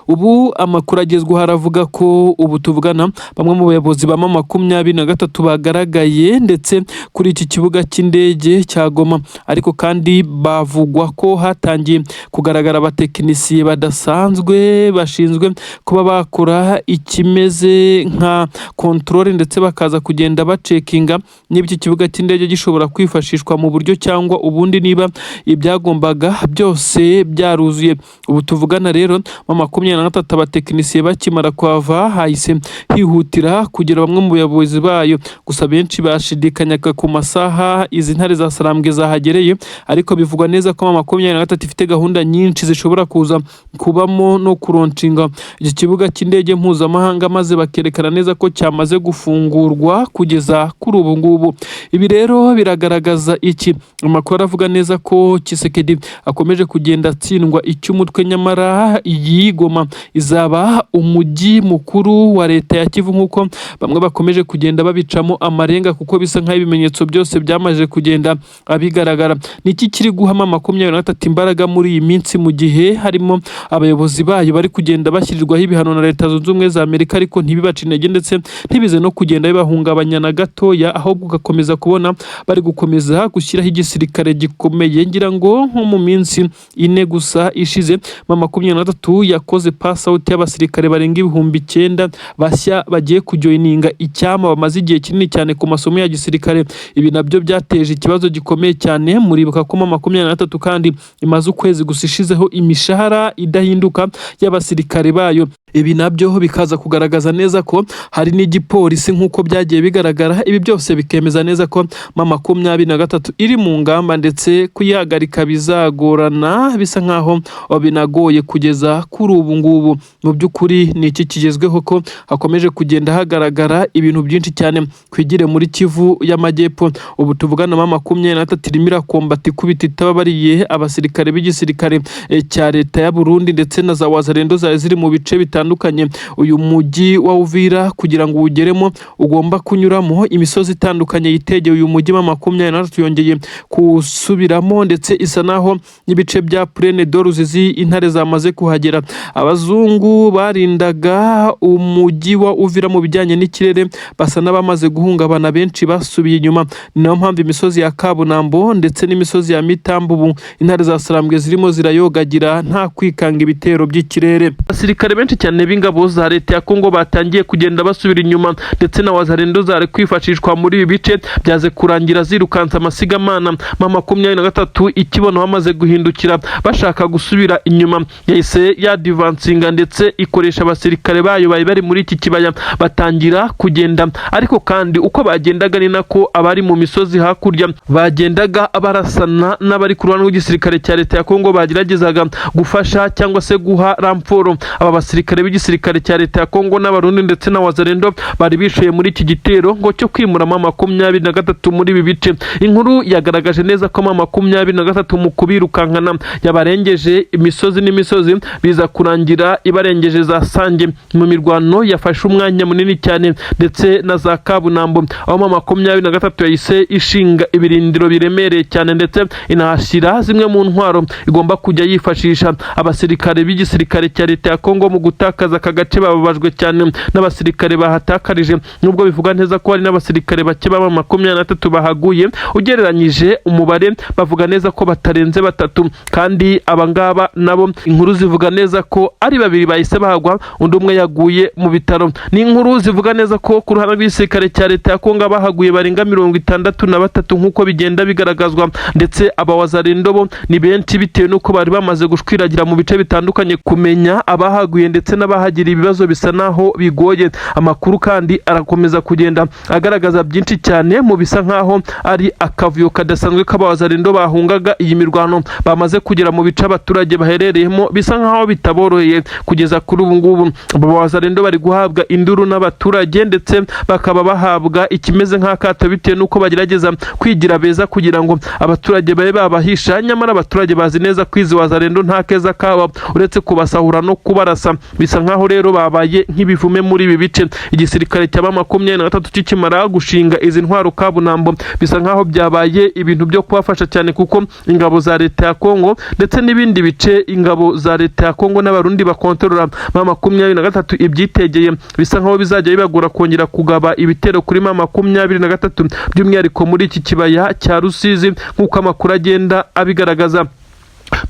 Ubu amakuru agezweho haravuga ko ubu tuvugana bamwe mu bayobozi ba M23 bagaragaye ndetse kuri iki kibuga cy'indege cya Goma, ariko kandi bavugwa ko hatangiye kugaragara abatekinisiye badasanzwe bashinzwe kuba bakora ikimeze nka control, ndetse bakaza kugenda bacekinga niba iki kibuga cy'indege gishobora kwifashishwa mu buryo cyangwa ubundi, niba ibyagombaga byose byaruzuye. Ubu tuvugana rero M23 abatekinisiye bakimara kuhava hahise hihutira kugira bamwe mu bayobozi bayo. Gusa benshi bashidikanyaga ku masaha izi ntare za Sarambwe zahagereye, ariko bivugwa neza ko M23 ifite gahunda nyinshi zishobora kuza kubamo no kuronshinga iki kibuga cy'indege mpuzamahanga, maze bakerekana neza ko cyamaze gufungurwa kugeza kuri ubu ngubu. Ibi rero biragaragaza iki? Amakuru avuga neza ko Tshisekedi akomeje kugenda atsindwa icy'umutwe, nyamara iyi Goma izaba umujyi mukuru wa leta ya Kivu nk'uko bamwe bakomeje kugenda babicamo amarenga, kuko bisa nk'aho ibimenyetso byose byamaze kugenda abigaragara. Niki kiri guhama 23 imbaraga muri iyi minsi, mu gihe harimo abayobozi bayo bari kugenda bashyirirwaho ibihano na Leta Zunze Ubumwe za Amerika, ariko ntibibace intege ndetse ntibize no kugenda bibahungabanya na gatoya, ahubwo ugakomeza kubona bari gukomeza gushyiraho igisirikare gikomeye. Ngira ngo nko mu minsi 4 gusa ishize 23 yakoze pass out y'abasirikare barenga 9,000 bashya bagiye kujoininga icyama bamaze igihe kinini cyane ku masomo ya gisirikare. Ibi nabyo byateje ikibazo gikomeye cyane. Muribuka ko 23 kandi imaze ukwezi gusa ishizeho imishahara idahinduka y'abasirikare bayo. Ibi nabyo bikaza kugaragaza neza ko hari n'igipolisi nk'uko byagiye bigaragara. Ibi byose bikemeza neza ko 23 iri mu ngamba ndetse kuyihagarika bizagorana, bisa nkaho binagoye kugeza kuri ubu ngubu. Mu by'ukuri ni iki kigezweho ko hakomeje kugenda hagaragara ibintu byinshi cyane. Kwigire muri Kivu y'Amajyepfo ubu tuvugana 23 irimo irakombata ikubita itababariye abasirikare b'igisirikare cya leta ya Burundi ndetse na za Wazalendo ziri mu bice bitandukanye. Uyu mujyi wa Uvira kugira ngo ugeremo ugomba kunyuramo imisozi itandukanye yitegeye uyu mujyi 23 yongeye kusubiramo, ndetse isa naho n'ibice bya Plaine d'Oruzizi intare zamaze kuhagera. Abazungu barindaga umujyi wa Uvira mu bijyanye n'ikirere basa n'abamaze guhungabana, benshi basubiye inyuma. Niyo mpamvu imisozi ya Kabunambo ndetse n'imisozi ya Mitambubu intare za Sarambwe zirimo zirayogagira nta kwikanga ibitero by'ikirere. Abasirikare benshi cyane b'ingabo za leta ya Kongo batangiye kugenda basubira inyuma, ndetse na Wazalendo zari kwifashishwa muri ibi bice byaze kurangira zirukansa amasigamana. 23 ikibona bamaze guhindukira bashaka gusubira inyuma, yahise yadivansinga ndetse ikoresha abasirikare bayo bari muri iki kibaya batangira kugenda. Ariko kandi uko bagendaga ni nako abari mu misozi hakurya bagendaga barasana n'abari ku ruhande rw'igisirikare cya leta ya Kongo bageragezaga gufasha cyangwa se guha ramforo aba basirikare b'igisirikare cya leta ya Kongo n'abarundi ndetse na Wazalendo bari bishoye muri iki gitero ngo cyo kwimura 23 muri ibi bice. Inkuru yagaragaje neza ko 23 mu kubirukankana yabarengeje imisozi n'imisozi, biza kurangira ibarengeje za Sange mu mirwano yafashe umwanya munini cyane, ndetse na za Kabunambo aho 23 yahise ishinga ibirindiro biremereye cyane, ndetse inahashyira zimwe mu ntwaro igomba kujya yifashisha. Abasirikare b'igisirikare cya leta ya Kongo mu gutakaza aka gace bababajwe cyane n'abasirikare bahatakarije, nubwo bivuga neza ko hari n'abasirikare bake 23 bahaguye. Ugereranyije umubare bavuga neza ko batarenze 3, kandi abangaba nabo inkuru zivuga neza ko ari 2 bahise bahagwa, undi umwe yaguye mu bitaro. Ni inkuru zivuga neza ko ku ruhande rw'igisirikare cya leta ya Kongo bahaguye barenga 63 nk'uko bigenda bigaragazwa, ndetse Wazalendo bo ni benshi bitewe n'uko bari bamaze gushwiragira mu bice bitandukanye. Kumenya abahaguye ndetse n'abahagira ibibazo bisa naho bigoye. Amakuru kandi arakomeza kugenda agaragaza byinshi cyane mu bisa nkaho ari akavuyo kadasanzwe k'Abawazalendo bahungaga iyi mirwano bamaze kugera mu bice abaturage baherereyemo, bisa nkaho bitaboroheye kugeza kuri ubu ngubu. Abawazalendo bari guhabwa induru n'abaturage, ndetse bakaba bahabwa ikimeze nk'akato bitewe n'uko bagerageza kwigira beza kugira ngo abaturage babe babahisha. Nyamara abaturage bazi neza ko izi Wazalendo nta keza kaba uretse kubasahura no kubarasa. Bisa nkaho rero babaye nk'ibivume muri ibi bice. Igisirikare cya 23 kikimara gushinga izi ntwaro Kabunambo bisa nkaho byabaye ibintu byo kubafasha cyane, kuko ingabo za leta ya Kongo ndetse n'ibindi bice ingabo za leta ya Kongo n'abarundi bakontorora 23 ibyitegeye, bisa nkaho bizajya bibagura kongera kugaba ibitero kuri 23 by'umwihariko muri iki kibaya cya Rusizi nk'uko amakuru agenda abigaragaza.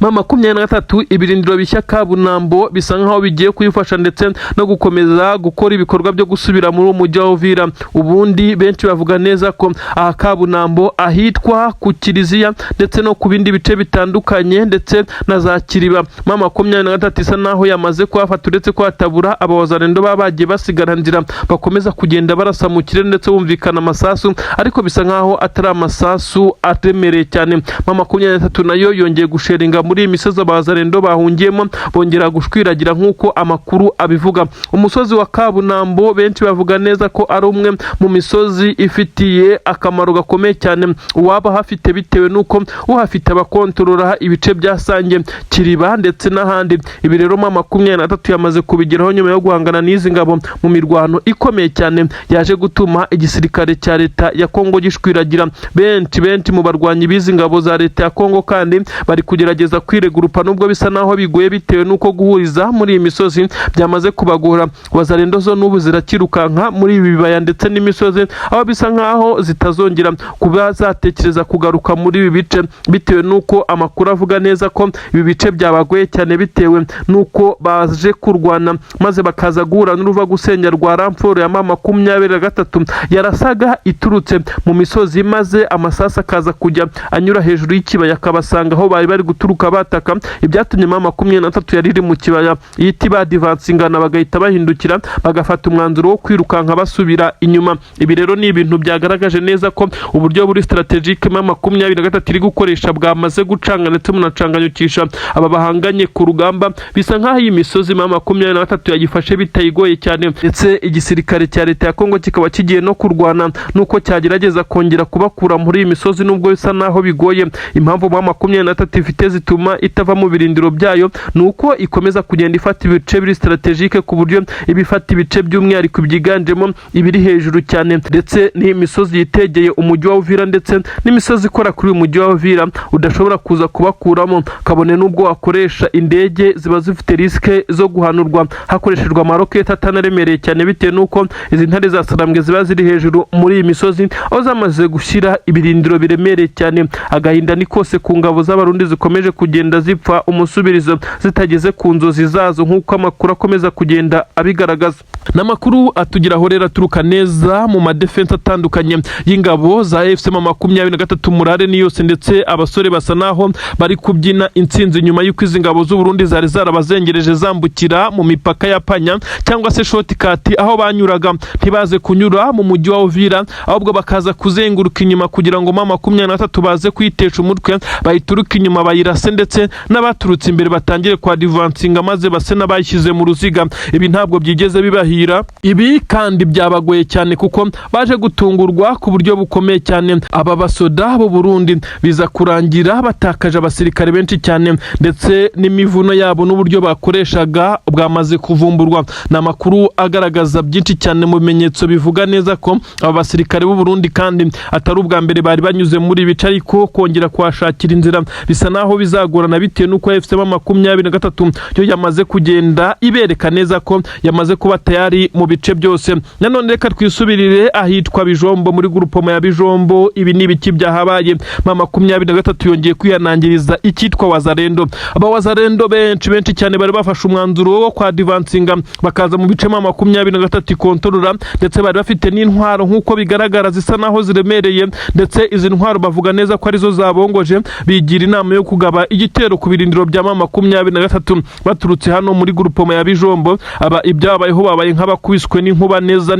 23 ibirindiro bishya Kabunambo bisa nkaho bigiye kuyifasha ndetse no gukomeza gukora ibikorwa byo gusubira muri umujyi wa Uvira. Ubundi benshi bavuga neza ko aha Kabunambo ahitwa ku Kiliziya ndetse no ku bindi bice bitandukanye ndetse na za Kiriba. 23 isa naho yamaze kuhafata, uretse ko hatabura Abawazalendo babagiye basigara nzira bakomeza kugenda barasa mu kirere ndetse bumvikana amasasu, ariko bisa nkaho atari amasasu atemereye cyane. 23 nayo yongeye gusheringa Divanshinga muri imisozi abazarendo bahungiyemo bongera gushwiragira nk'uko amakuru abivuga. Umusozi wa Kabunambo benshi bavuga neza ko ari umwe mu misozi ifitiye akamaro gakomeye cyane uwaba hafite bitewe nuko uhafite abakontorora ibice bya Sange, Kiriba ndetse n'ahandi. Ibi rero mu 23 yamaze kubigeraho nyuma yo guhangana n'izi ngabo mu mirwano ikomeye cyane yaje gutuma igisirikare cya leta ya Kongo gishwiragira. Benshi mu barwanyi bizi ngabo za leta ya Kongo kandi bari kugerageza kwiregurupa nubwo bisa naho bigoye bitewe nuko guhuriza muri iyi misozi byamaze kubagora. Wazarendo zo n'ubu zirakirukanka muri ibi bibaya ndetse n'imisozi aho bisa nkaho zitazongera kuba zatekereza kugaruka muri ibi bice bitewe nuko amakuru avuga neza ko ibi bice byabagoye cyane bitewe nuko baje kurwana maze bakaza guhura n'uruva gusenya rwa ramforo ya 23 yarasaga iturutse mu misozi maze amasasa akaza kujya anyura hejuru y'ikibaya akabasanga aho bari guturuka bataka. Ibyatumye 23 yari iri mu kibaya yiti ba Divansingana bagahita bahindukira bagafata umwanzuro wo kwirukanka basubira inyuma. Ibi rero ni ibintu byagaragaje neza ko uburyo buri strategique 23 iri gukoresha bwamaze gucanga ndetse munacanganyukisha aba bahanganye ku rugamba. Bisa nkaho iyi misozi 23 yagifashe bitayigoye cyane ndetse igisirikare cya leta ya Kongo kikaba kigiye no kurwana nuko cyagerageza kongera kubakura muri iyi misozi nubwo bisa naho bigoye. Impamvu 23 ifite zituma itava mu birindiro byayo nuko ikomeza kugenda ifata ibice biri strategique ku buryo ibifata ibice by'umwihariko byiganjemo ibiri hejuru cyane ndetse n'imisozi yitegeye umujyi wa Uvira ndetse n'imisozi ikora kuri uyu mujyi wa Uvira udashobora kuza kubakuramo. Kabone nubwo wakoresha indege ziba zifite riske zo guhanurwa hakoreshejwe amaroketi atanaremereye cyane bitewe nuko izi ntare za Sarambwe ziba ziri hejuru muri iyi misozi aho zamaze gushyira ibirindiro biremereye cyane. Agahinda ni kose ku ngabo z'abarundi zikomeje kugenda zipfa umusubirizo zitageze ku nzozi zazo nk'uko amakuru akomeza kugenda abigaragaza. N'amakuru atugiraho rero aturuka neza mu madefense atandukanye y'ingabo za FC 23 Murare ni yose ndetse abasore basa naho bari kubyina intsinzi nyuma y'uko izi ngabo z'u Burundi zari zarabazengereje zambukira mu mipaka ya Panya cyangwa se shortcut aho banyuraga ntibaze kunyura mu mujyi wa Uvira ahubwo bakaza kuzenguruka inyuma kugira ngo 23 baze kwitesha umutwe bayituruka inyuma bayirase ndetse n'abaturutse imbere batangire kwa Divansinga maze base n'abashyize mu ruziga. Ibi ntabwo byigeze bibahira, ibi kandi byabagoye cyane kuko baje gutungurwa ku buryo bukomeye cyane. Aba basoda bo Burundi biza kurangira batakaje abasirikare benshi cyane ndetse n'imivuno yabo n'uburyo bakoreshaga bwamaze kuvumburwa. N'amakuru agaragaza byinshi cyane mu bimenyetso bivuga neza ko aba basirikare b'u Burundi kandi atari ubwa mbere bari banyuze muri bice ariko kongera kwashakira inzira bisa naho bizagorana bitewe nuko FC 23 yo yamaze kugenda ibereka neza ko yamaze kuba tayari mu bice byose. Nanone reka twisubirire ahitwa Bijombo muri grupoma ya Bijombo. Ibi ni biki byahabaye 23 yongeye kwihanangiriza ikitwa Wazarendo. Aba Wazarendo benshi cyane bari bafashe umwanzuro wo kwa Divansinga bakaza mu bice 23 kontorora ndetse bari bafite n'intwaro nk'uko bigaragara zisa naho ziremereye ndetse izi ntwaro bavuga neza ko arizo zabongoje. Bigira inama yo kugaba igitero ku birindiro bya 23 baturutse hano muri grupoma ya Bijombo. Aba ibyabayeho babaye nk'abakwiswe n'inkuba neza.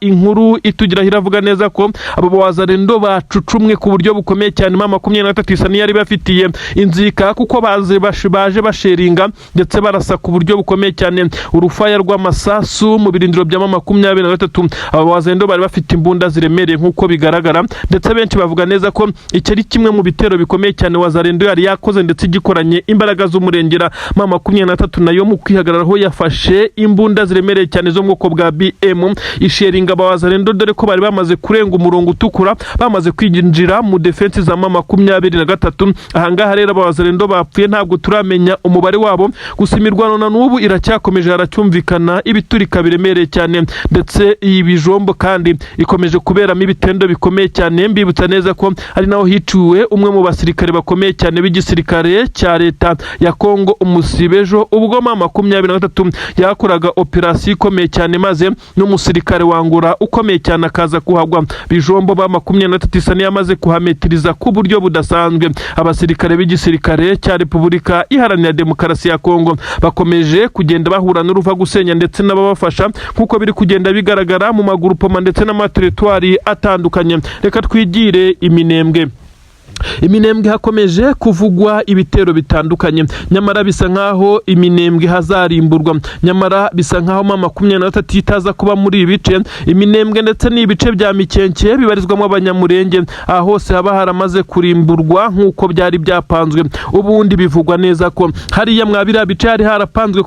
Inkuru itugira hiravuga neza ko abo Wazarendo bacucumwe ku buryo bukomeye cyane 23 isa niyari bafitiye inzika kuko baje basheringa ndetse barasa ku buryo bukomeye cyane urufaya rw'amasasu mu birindiro bya 23. Abo Wazarendo bari bafite imbunda ziremereye nk'uko bigaragara ndetse benshi bavuga neza ko iki ari kimwe mu bitero bikomeye cyane Wazarendo yari yakoze ndetse igikoranye imbaraga z'umurengera 23 nayo mu kwihagararaho yafashe imbunda ziremereye cyane zo mu bwoko bwa BM isheringa aba Wazarendo dore ko bari bamaze kurenga umurongo utukura bamaze kwinjira mu defense za 23. Ahangaha rero aba Wazarendo bapfuye ntabwo turamenya umubare wabo gusa imirwano na n'ubu iracyakomeje haracyumvikana ibiturika biremereye cyane ndetse iyi Bijombo kandi ikomeje kuberamo ibitendo bikomeye cyane. Mbibutsa neza ko ari naho hiciwe umwe mu basirikare bakomeye cyane b'igisirikare cya leta ya Kongo umusibejo ubwo 23 yakoraga operasiyo ikomeye cyane maze n'umusirikare wangura ukomeye cyane akaza kuhagwa. Bijombo 23 isa yamaze kuhametiriza ku buryo budasanzwe. Abasirikare b'igisirikare cya Repubulika Iharanira Demokarasi ya Kongo bakomeje kugenda bahura n'uruva gusenya ndetse n'ababafasha kuko biri kugenda bigaragara mu magurupoma ndetse n'amateritwari atandukanye. Reka twigire Iminembwe. Iminembwe hakomeje kuvugwa ibitero bitandukanye, nyamara bisa nkaho Iminembwe hazarimburwa, nyamara bisa nkaho M23 itaza kuba muri ibice. Iminembwe ndetse n'ibice bya Mikenke bibarizwamo Abanyamurenge, aha hose haba haramaze kurimburwa nk'uko byari byapanzwe. Ubundi bivugwa neza ko hariya mwabira bice hari harapanzwe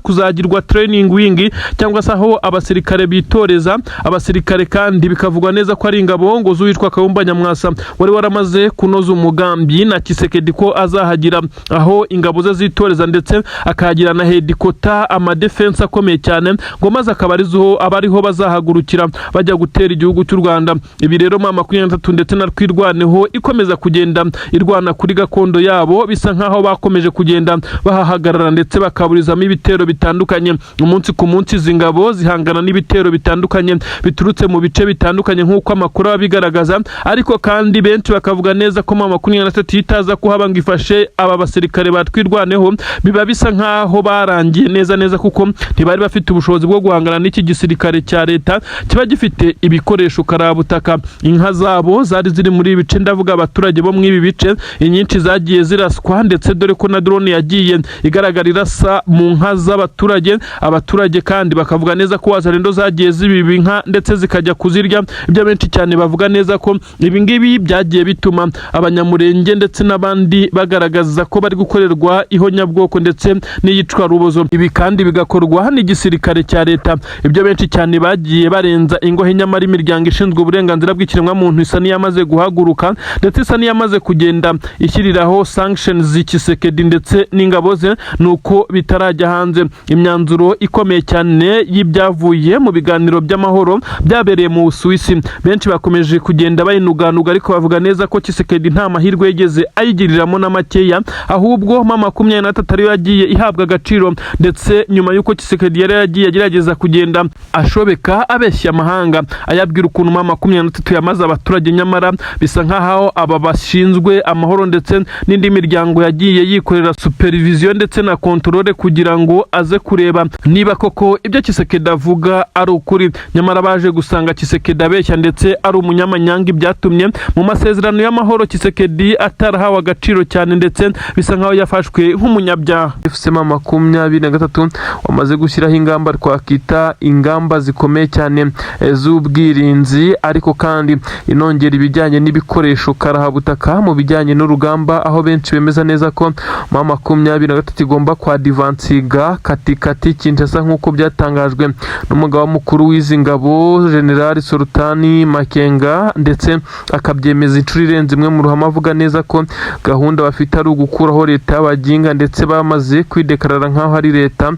kuzagirwa training wing cyangwa se aho abasirikare bitoreza. Abasirikare kandi bikavugwa neza ko ari ingabo ngo z'uwitwa Kayumba Nyamwasa wari waramaze kunoza umugambi na Kisekedi ko azahagira aho ingabo ze zitoreza, ndetse akahagira na headquarter amadefense akomeye cyane, ngo maze abariho bazahagurukira bajya gutera igihugu cy'u Rwanda. Ibi rero M23 ndetse na Twirwaneho ikomeza kugenda irwana kuri gakondo yabo, bisa nkaho bakomeje kugenda bahahagarara ndetse bakaburizamo ibitero bitandukanye. Umunsi ku munsi izi ngabo zihangana n'ibitero bitandukanye biturutse mu bice bitandukanye nk'uko amakuru abigaragaza, ariko kandi benshi bakavuga neza ko M23 itaza kuhaba ngo ifashe aba basirikare batwirwaneho. Biba bisa nkaho barangiye neza kuko ntibari bafite ubushobozi bwo guhangana n'iki gisirikare cya leta kiba gifite ibikoresho karabutaka. Inka zabo zari ziri muri ibice, ndavuga abaturage bo mw'ibi bice, inyinshi zagiye ziraswa, ndetse dore ko na drone yagiye igaragara irasa mu nka z'abaturage. Abaturage kandi bakavuga neza ko wazarendo zagiye zibiba inka ndetse zikajya kuzirya. Ibyo benshi cyane bavuga neza ko ibi ngibi byagiye bituma Abanyamurenge ndetse n'abandi bagaragaza ko bari gukorerwa ihonyabwoko ndetse n'iyicwa rubozo. Ibi kandi bigakorwa n'igisirikare cya leta. Ibyo benshi cyane bagiye barenza ingohe, nyamara imiryango ishinzwe uburenganzira bw'ikiremwa muntu isa n'iyamaze guhaguruka ndetse isa n'iyamaze kugenda ishyiriraho sanctions Kisekedi ndetse n'ingabo ze, nuko bitarajya hanze. Imyanzuro ikomeye cyane y'ibyavuye mu biganiro by'amahoro byabereye mu Busuwisi, benshi bakomeje kugenda bayinuganuga, ariko bavuga neza ko Kisekedi nta mahirwe yigeze ayigiriramo na makeya, ahubwo M23 ariyo yagiye ihabwa agaciro. Ndetse nyuma y'uko Kisekedi yari yagiye agerageza kugenda ashobeka abeshya amahanga ayabwira ukuntu M23 yamaze abaturage, nyamara bisa nkaho aba bashinzwe amahoro ndetse n'indi miryango yagiye yikorera supervision ndetse na controle kugira ngo aze kureba niba koko ibyo Kisekedi avuga ari ukuri. Nyamara baje gusanga Kisekedi abeshya ndetse ari umunyamanyanga, byatumye mu masezerano y'amahoro Kisekedi atarahawe agaciro cyane, ndetse bisa nkaho yafashwe nk'umunyabyaha. M23 wamaze gushyiraho ingamba twakita ingamba zikomeye cyane z'ubwirinzi, ariko kandi inongera ibijyanye n'ibikoresho karahabutaka mu bijyanye n'urugamba, aho benshi bemeza neza ko M23 igomba kwadivansiga katikati Kinshasa nk'uko byatangajwe n'umugaba mukuru w'izi ngabo General Sultani Makenga, ndetse akabyemeza inshuro irenze imwe mu ruhame, avuga neza ko gahunda bafite ari ugukuraho leta y'abaginga, ndetse bamaze kwidekarara nkaho ari leta.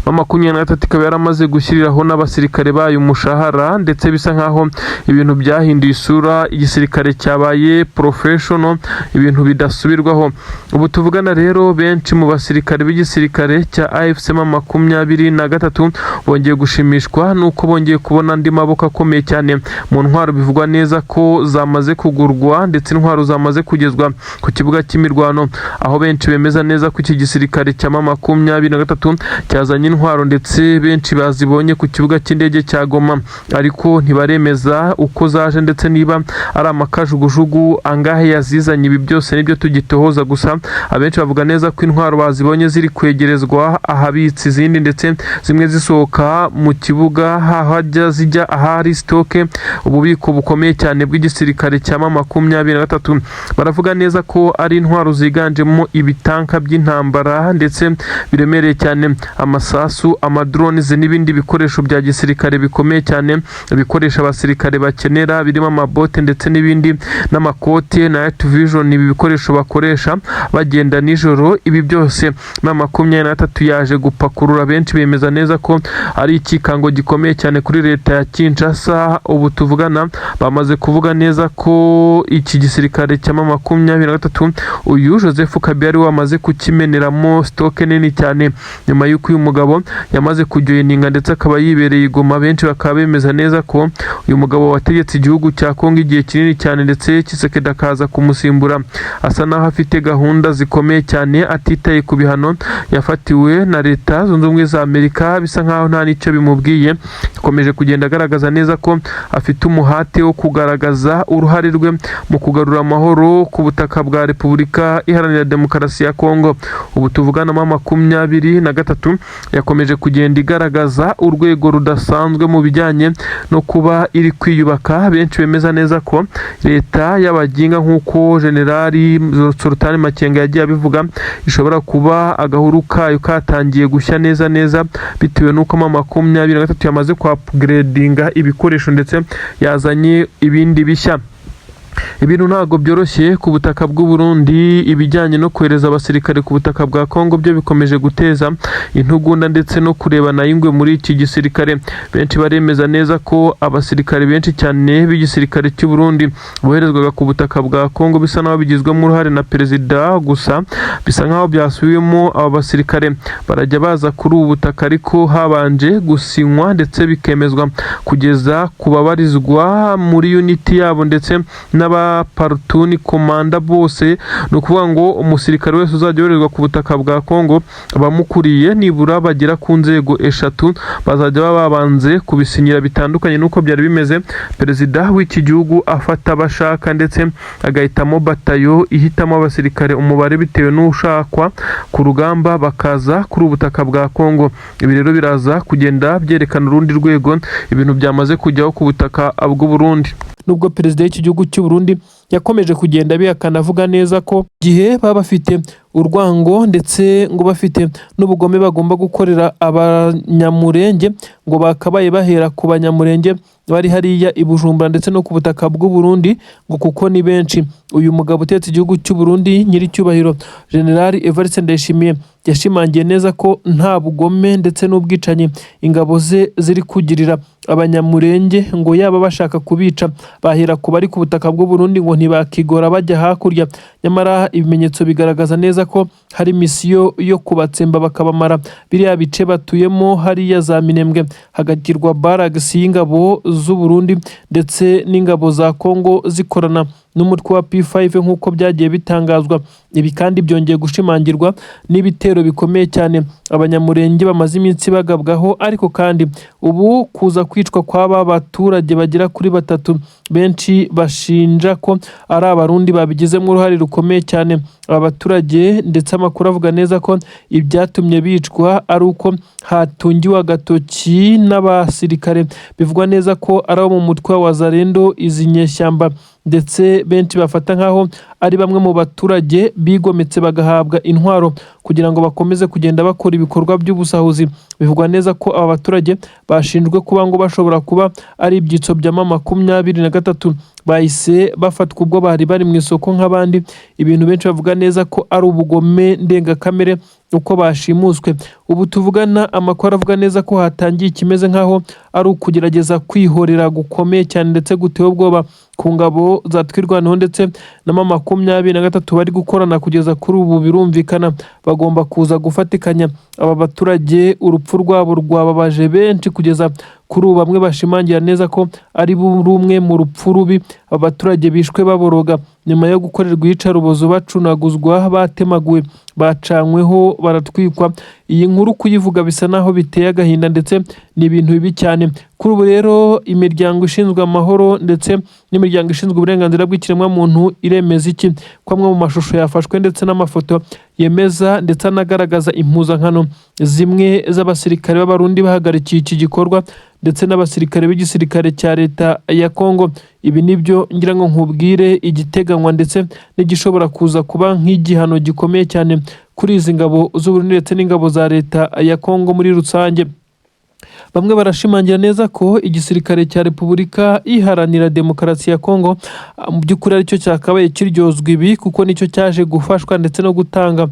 M23 ikaba yaramaze gushyiriraho n'abasirikare bayo umushahara, ndetse bisa nkaho ibintu byahinduye isura, igisirikare cyabaye professional, ibintu bidasubirwaho. Ubu tuvugana rero benshi mu basirikare b'igisirikare cya AFC M23 bongeye gushimishwa nuko bongeye kubona andi maboko akomeye cyane mu ntwaro. Bivugwa neza ko zamaze kugurwa ndetse intwaro zamaze kugezwa ku kibuga cy'imirwano, aho benshi bemeza neza ko iki gisirikare cya M23 cyazanye intwaro ndetse benshi bazibonye ku kibuga cy'indege cya Goma, ariko ntibaremeza uko zaje ndetse niba ari amakajugujugu angahe yazizanye. Ibi byose nibyo tugitohoza, gusa abenshi bavuga neza ko intwaro bazibonye ziri kwegerezwa ahabitse izindi, ndetse zimwe zisohoka mu kibuga hajya zijya ahari stoke, ububiko bukomeye cyane bw'igisirikare cya M23. Baravuga neza ko ari intwaro ziganjemo ibitanka by'intambara ndetse biremereye cyane, amasasu, amadrones n'ibindi bikoresho bya gisirikare bikomeye cyane bikoresha abasirikare bakenera, birimo amabote ndetse n'ibindi n'amakote na night vision. Ibi bikoresho bakoresha bagenda nijoro. Ibi byose M23 yaje gupakurura. Benshi bemeza neza ko ari ikikango gikomeye cyane kuri leta ya Kinshasa. Ubu tuvugana bamaze kuvuga neza ko iki gisirikare cya M23 uyu Joseph Kabila wamaze kukimeneramo stoke nini cyane, nyuma y'uko uyu mugabo yamaze kujoyininga ndetse akaba yibereye i Goma. Benshi bakaba bemeza neza ko uyu mugabo wategetse igihugu cya Kongo igihe kinini cyane, ndetse Kisekedi akaza kumusimbura, asa naho afite gahunda zikomeye cyane atitaye ku bihano yafatiwe na leta zunze ubumwe za Amerika. Bisa nkaho nta nicyo bimubwiye, yakomeje kugenda agaragaza neza ko afite umuhate wo kugaragaza uruhare rwe mu kugarura kugarura amahoro ku butaka bwa Repubulika Iharanira Demokarasi ya Kongo. Ubu tuvugana mu 23 yakomeje kugenda igaragaza urwego rudasanzwe mu bijyanye no kuba iri kwiyubaka. Benshi bemeza neza ko leta y'abaginga nk'uko Generali Sultan Makenga yagiye abivuga ishobora kuba agahuru kayo katangiye gushya neza bitewe n'uko 23 yamaze kwa upgradinga ibikoresho ndetse yazanye ibindi bishya. Ibintu ntago byoroshye ku butaka bw'u Burundi. Ibijyanye no kohereza abasirikare ku butaka bwa Kongo byo bikomeje guteza intugunda ndetse no kurebana y'ingwe muri iki gisirikare. Benshi baremeza neza ko abasirikare benshi cyane b'igisirikare cy'u Burundi boherezwaga ku butaka bwa Kongo bisa naho bigizwemo uruhare na perezida, gusa bisa nkaho byasubiyemo aba basirikare barajya baza kuri ubu butaka ariko habanje gusinywa ndetse bikemezwa kugeza kubabarizwa muri unity yabo ndetse n'abapartuni komanda bose. Ni ukuvuga ngo umusirikare wese uzajya yoherezwa ku butaka bwa Kongo abamukuriye nibura bagera ku nzego 3 bazajya babanze kubisinyira. Bitandukanye nuko byari bimeze perezida w'iki gihugu afata abashaka ndetse agahitamo batayo ihitamo abasirikare umubare bitewe n'ushakwa ku rugamba bakaza kuri ubutaka bwa Kongo. Ibi rero biraza kugenda byerekana urundi rwego ibintu byamaze kujyaho ku butaka bw'u Burundi. Nubwo perezida w'iki gihugu cy'u Burundi yakomeje kugenda bihakana avuga neza ko gihe baba bafite urwango ndetse ngo bafite n'ubugome bagomba gukorera abanyamurenge ngo bakabaye bahera ku banyamurenge bari hariya i Bujumbura ndetse no ku butaka bw'u Burundi ngo kuko ni benshi. Uyu mugabo utetse igihugu cy'u Burundi nyiricyubahiro General Evariste Ndayishimiye yashimangiye neza ko nta bugome ndetse n'ubwicanyi ingabo ze ziri kugirira abanyamurenge, ngo yaba bashaka kubica bahera ku bari ku butaka bw'u Burundi ngo ntibakigora bajya hakurya. Nyamara ibimenyetso bigaragaza neza ko hari misiyo yo kubatsemba bakabamara biriya bice batuyemo hariya za Minembwe hagakirwa baragisi y'ingabo z'u Burundi ndetse n'ingabo za Kongo zikorana n'umutwe wa P5 nk'uko byagiye bitangazwa. Ibi kandi byongeye gushimangirwa n'ibitero bikomeye cyane abanyamurenge bamaze iminsi bagabwaho, ariko kandi ubu kuza kwicwa kw'aba baturage bagera kuri 3 benshi bashinja ko ari abarundi babigizemo uruhare rukomeye cyane. Aba baturage ndetse amakuru avuga neza ko ibyatumye bicwa ari uko hatungiwe agatoki n'abasirikare bivugwa neza ko ari abo mu mutwe wa Wazalendo, izi nyeshyamba ndetse benshi bafata nkaho ari bamwe mu baturage bigometse bagahabwa intwaro kugira ngo bakomeze kugenda bakora ibikorwa by'ubusahuzi. Bivugwa neza ko aba baturage bashinjwe kuba ngo bashobora kuba ari ibyitso bya 23 bahise bafatwa ubwo bari mu isoko nk'abandi. Ibintu benshi bavuga neza ko ari ubugome ndengakamere uko bashimuswe. Ubu tuvugana amakuru avuga neza ko hatangiye ikimeze nkaho ari ukugerageza kwihorera gukomeye cyane ndetse guteye ubwoba ku ngabo za twirwanaho ndetse na 23 bari gukorana kugeza kuri ubu. Birumvikana bagomba kuza gufatikanya aba baturage. Urupfu rwabo rwababaje benshi kugeza kuri ubu, bamwe bashimangira neza ko ari rumwe mu rupfu rubi abaturage bishwe baboroga nyuma yo gukorerwa iyicarubozo, bacunaguzwa, batemaguwe, bacanyweho, baratwikwa. Iyi nkuru kuyivuga bisa naho biteye agahinda ndetse ni ibintu bibi cyane. Kuri ubu rero imiryango ishinzwe amahoro ndetse n'imiryango ishinzwe uburenganzira bw'ikiremwa muntu iremeza iki? Ko amwe mu mashusho yafashwe ndetse n'amafoto yemeza ndetse anagaragaza impuzankano zimwe z'abasirikare b'abarundi bahagarikiye iki gikorwa ndetse n'abasirikare b'igisirikare cya leta ya Kongo. Ibi nibyo ngira ngo nkubwire igiteganywa ndetse n'igishobora kuza kuba nk'igihano gikomeye cyane kuri izi ngabo z'u Burundi ndetse n'ingabo za leta ya Kongo muri rusange. Bamwe barashimangira neza ko igisirikare cya Repubulika Iharanira Demokarasi ya Kongo mu by'ukuri aricyo cyakabaye kiryozwa ibi, kuko nicyo cyaje gufashwa ndetse no gutanga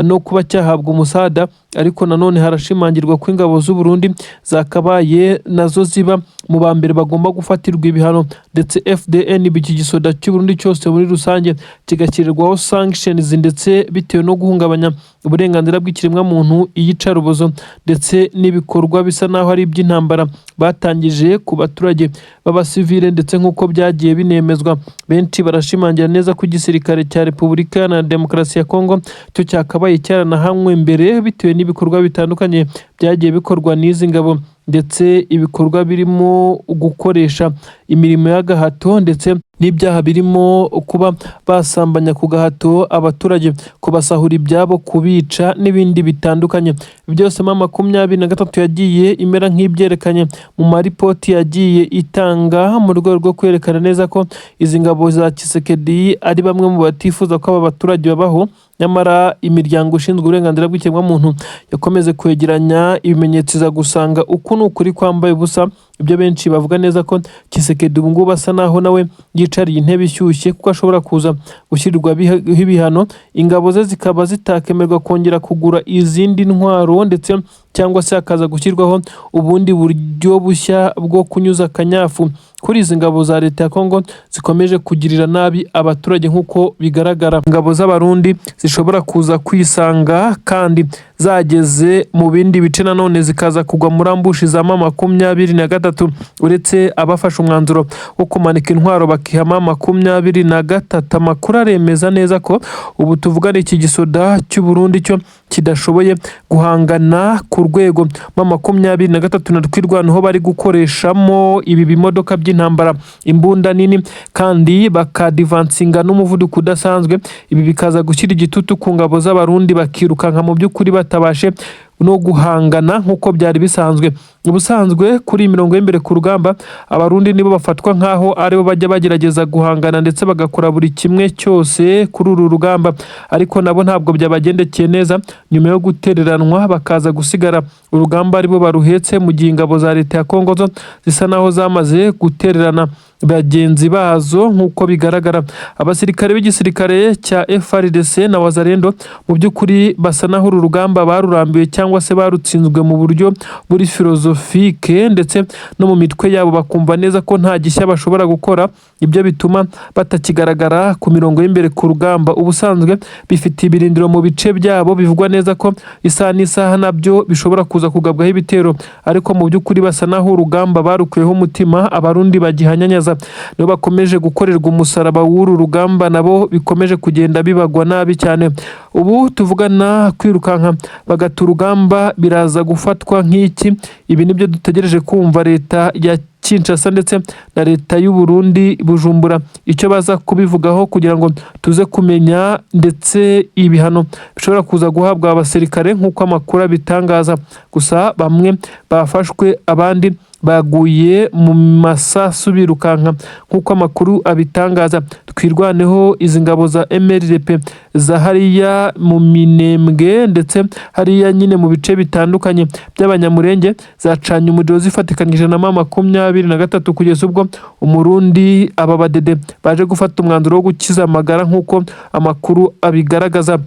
no kuba cyahabwa umusada. Ariko nanone harashimangirwa ko ingabo z'u Burundi zakabaye nazo ziba mu bambere bagomba gufatirwa ibihano, ndetse FDN biki gisoda cy'u Burundi cyose muri rusange kigakirirwaho sanctions ndetse bitewe no guhungabanya uburenganzira bw'ikiremwa muntu, iyicarubozo ndetse n'ibikorwa bisa naho ari iby'intambara batangije ku baturage b'abasivile ndetse nk'uko byagiye binemezwa. Benshi barashimangira neza ko igisirikare cya Repubulika na Demokarasi ya Kongo cyo cyakabaye cyaranahamwe mbere bitewe n'ibikorwa bitandukanye byagiye bikorwa n'izi ngabo, ndetse ibikorwa birimo gukoresha imirimo y'agahato ndetse n'ibyaha birimo kuba basambanya ku gahato abaturage, kubasahura ibyabo, kubica n'ibindi bitandukanye. Byose M23 yagiye imera nk'ibyerekanye mu maripoti yagiye itanga mu rwego rwo kwerekana neza ko izi ngabo za Tshisekedi ari bamwe mu batifuza ko aba baturage babaho. Nyamara imiryango ishinzwe uburenganzira bw'ikiremwamuntu yakomeze kwegeranya ibimenyetso iza gusanga uku ni ukuri kwambaye ubusa. Ibyo benshi bavuga neza ko Tshisekedi ubu ngubu asa naho nawe yicariye intebe ishyushye, kuko ashobora kuza gushyirirwaho ibihano, ingabo ze zikaba zitakemerwa kongera kugura izindi ntwaro, ndetse cyangwa se hakaza gushyirwaho ubundi buryo bushya bwo kunyuza akanyafu kuri izi ngabo za leta ya Kongo zikomeje kugirira nabi abaturage. Nk'uko bigaragara, ingabo z'abarundi zishobora kuza kwisanga kandi zageze mu bindi bice nanone zikaza kugwa muri ambushi za M23, uretse abafashe umwanzuro wo kumanika intwaro bakihama M23. Amakuru aremeza neza ko ubu tuvugana iki gisoda cy'u Burundi cyo kidashoboye guhangana ku rwego M23 na twirwanaho bari gukoreshamo ibi bimodoka by'intambara, imbunda nini, kandi bakadivansinga n'umuvuduko udasanzwe. Ibi bikaza gushyira igitutu ku ngabo z'abarundi bakirukanka mu by'ukuri batabashe no guhangana nk'uko byari bisanzwe. Ubusanzwe kuri mirongo y'imbere ku rugamba abarundi nibo bafatwa nk'aho aribo bajya bagerageza guhangana ndetse bagakora buri kimwe cyose kuri uru rugamba, ariko nabo ntabwo byabagendekeye neza. Nyuma yo gutereranwa bakaza gusigara urugamba aribo baruhetse, mu gihe ingabo za leta ya Kongo zo zisa naho zamaze gutererana bagenzi bazo. Nk'uko bigaragara, abasirikare b'igisirikare cya FARDC na Wazalendo mu by'ukuri basa naho uru rugamba barurambiwe cyangwa se barutsinzwe mu buryo buri filozofike, ndetse no mu mitwe yabo bakumva neza ko nta gishya bashobora gukora. Ibyo bituma batakigaragara ku mirongo y'imbere ku rugamba. Ubusanzwe bifite ibirindiro mu bice byabo, bivugwa neza ko isaha n'isaha nabyo bishobora kuza kugabwaho ibitero, ariko mu by'ukuri basa naho urugamba barukuyeho umutima. Abarundi bagihanyanyaza nibo bakomeje gukorerwa umusaraba w'uru rugamba, nabo bikomeje kugenda bibagwa nabi cyane. Ubu tuvugana kwirukanka bagata urugamba biraza gufatwa nk'iki? Ibi nibyo dutegereje kumva leta ya Kinshasa ndetse na leta y'u Burundi Bujumbura icyo baza kubivugaho, kugira ngo tuze kumenya ndetse ibihano bishobora kuza guhabwa abasirikare nk'uko amakuru abitangaza. Gusa bamwe bafashwe, abandi baguye mu masasu birukanka nk'uko amakuru abitangaza. Twirwaneho izi ngabo za MLRP za hariya mu Minembwe ndetse hariya nyine mu bice bitandukanye by'Abanyamurenge zacanye umuriro zifatikanyije na M23 kugeza ubwo Umurundi aba badede baje gufata umwanzuro wo gukiza amagara nk'uko amakuru abigaragaza.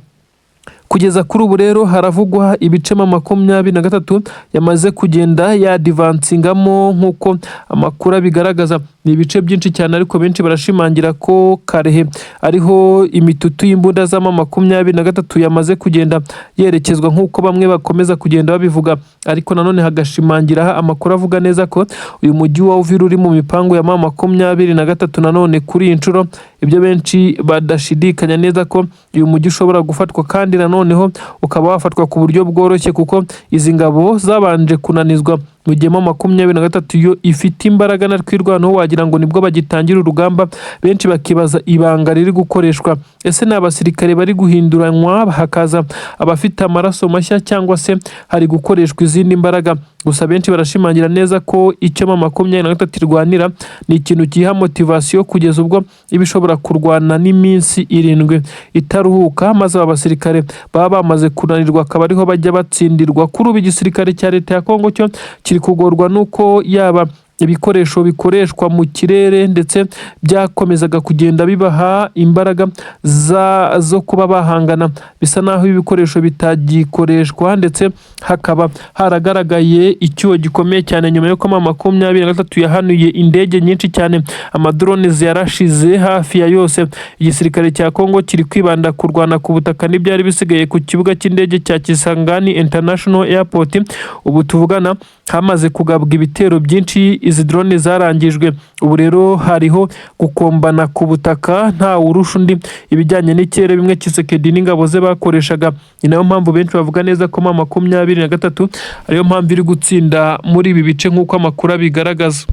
Kugeza kuri ubu rero haravugwa ibice M23 yamaze kugenda yadivansingamo nk'uko amakuru abigaragaza. Ni ibice byinshi cyane, ariko benshi barashimangira ko Karehe ariho imitutu y'imbunda za M23 yamaze kugenda yerekezwa nk'uko bamwe bakomeza kugenda babivuga, ariko nanone hagashimangira amakuru avuga neza ko uyu mujyi wa Uvira uri mu mipango ya M23 nanone kuri iyi nshuro. Ibyo benshi badashidikanya neza ko uyu mujyi ushobora gufatwa, kandi noneho ukaba wafatwa ku buryo bworoshye, kuko izi ngabo zabanje kunanizwa mu gihe M23 yo ifite imbaraga na twirwanaho wagira ngo nibwo bagitangira urugamba. Benshi bakibaza ibanga riri gukoreshwa, ese ni abasirikare bari guhinduranwa hakaza abafite amaraso mashya, cyangwa se hari gukoreshwa izindi mbaraga? Gusa benshi barashimangira neza ko icyo M23 irwanira ni ikintu kiha motivasiyo kugeza ubwo ibishobora kurwana n'iminsi 7 itaruhuka, maze abasirikare baba bamaze kunanirwa akaba ariho bajya batsindirwa. Kuri ubu igisirikare cya leta ya Kongo cyo kiri kugorwa nuko yaba ibikoresho bikoreshwa mu kirere ndetse byakomezaga kugenda bibaha imbaraga zo kuba bahangana. Bisa naho ibikoresho bitagikoreshwa, ndetse hakaba haragaragaye icyuho gikomeye cyane nyuma yuko M23 yahanuye indege nyinshi cyane, amadrone yarashize hafi ya yose. Igisirikare cya Kongo kiri kwibanda kurwana ku butaka n'ibyari bisigaye ku kibuga cy'indege cya Kisangani International Airport. Ubu tuvugana hamaze kugabwa ibitero byinshi, izi drone zarangijwe. Ubu rero hariho gukombana ku butaka nta urusha undi ibijyanye n'ikirere, bimwe Tshisekedi n'ingabo ze bakoreshaga. Ni nayo mpamvu benshi bavuga neza ko M23 ariyo mpamvu iri gutsinda muri ibi bice nk'uko amakuru abigaragaza.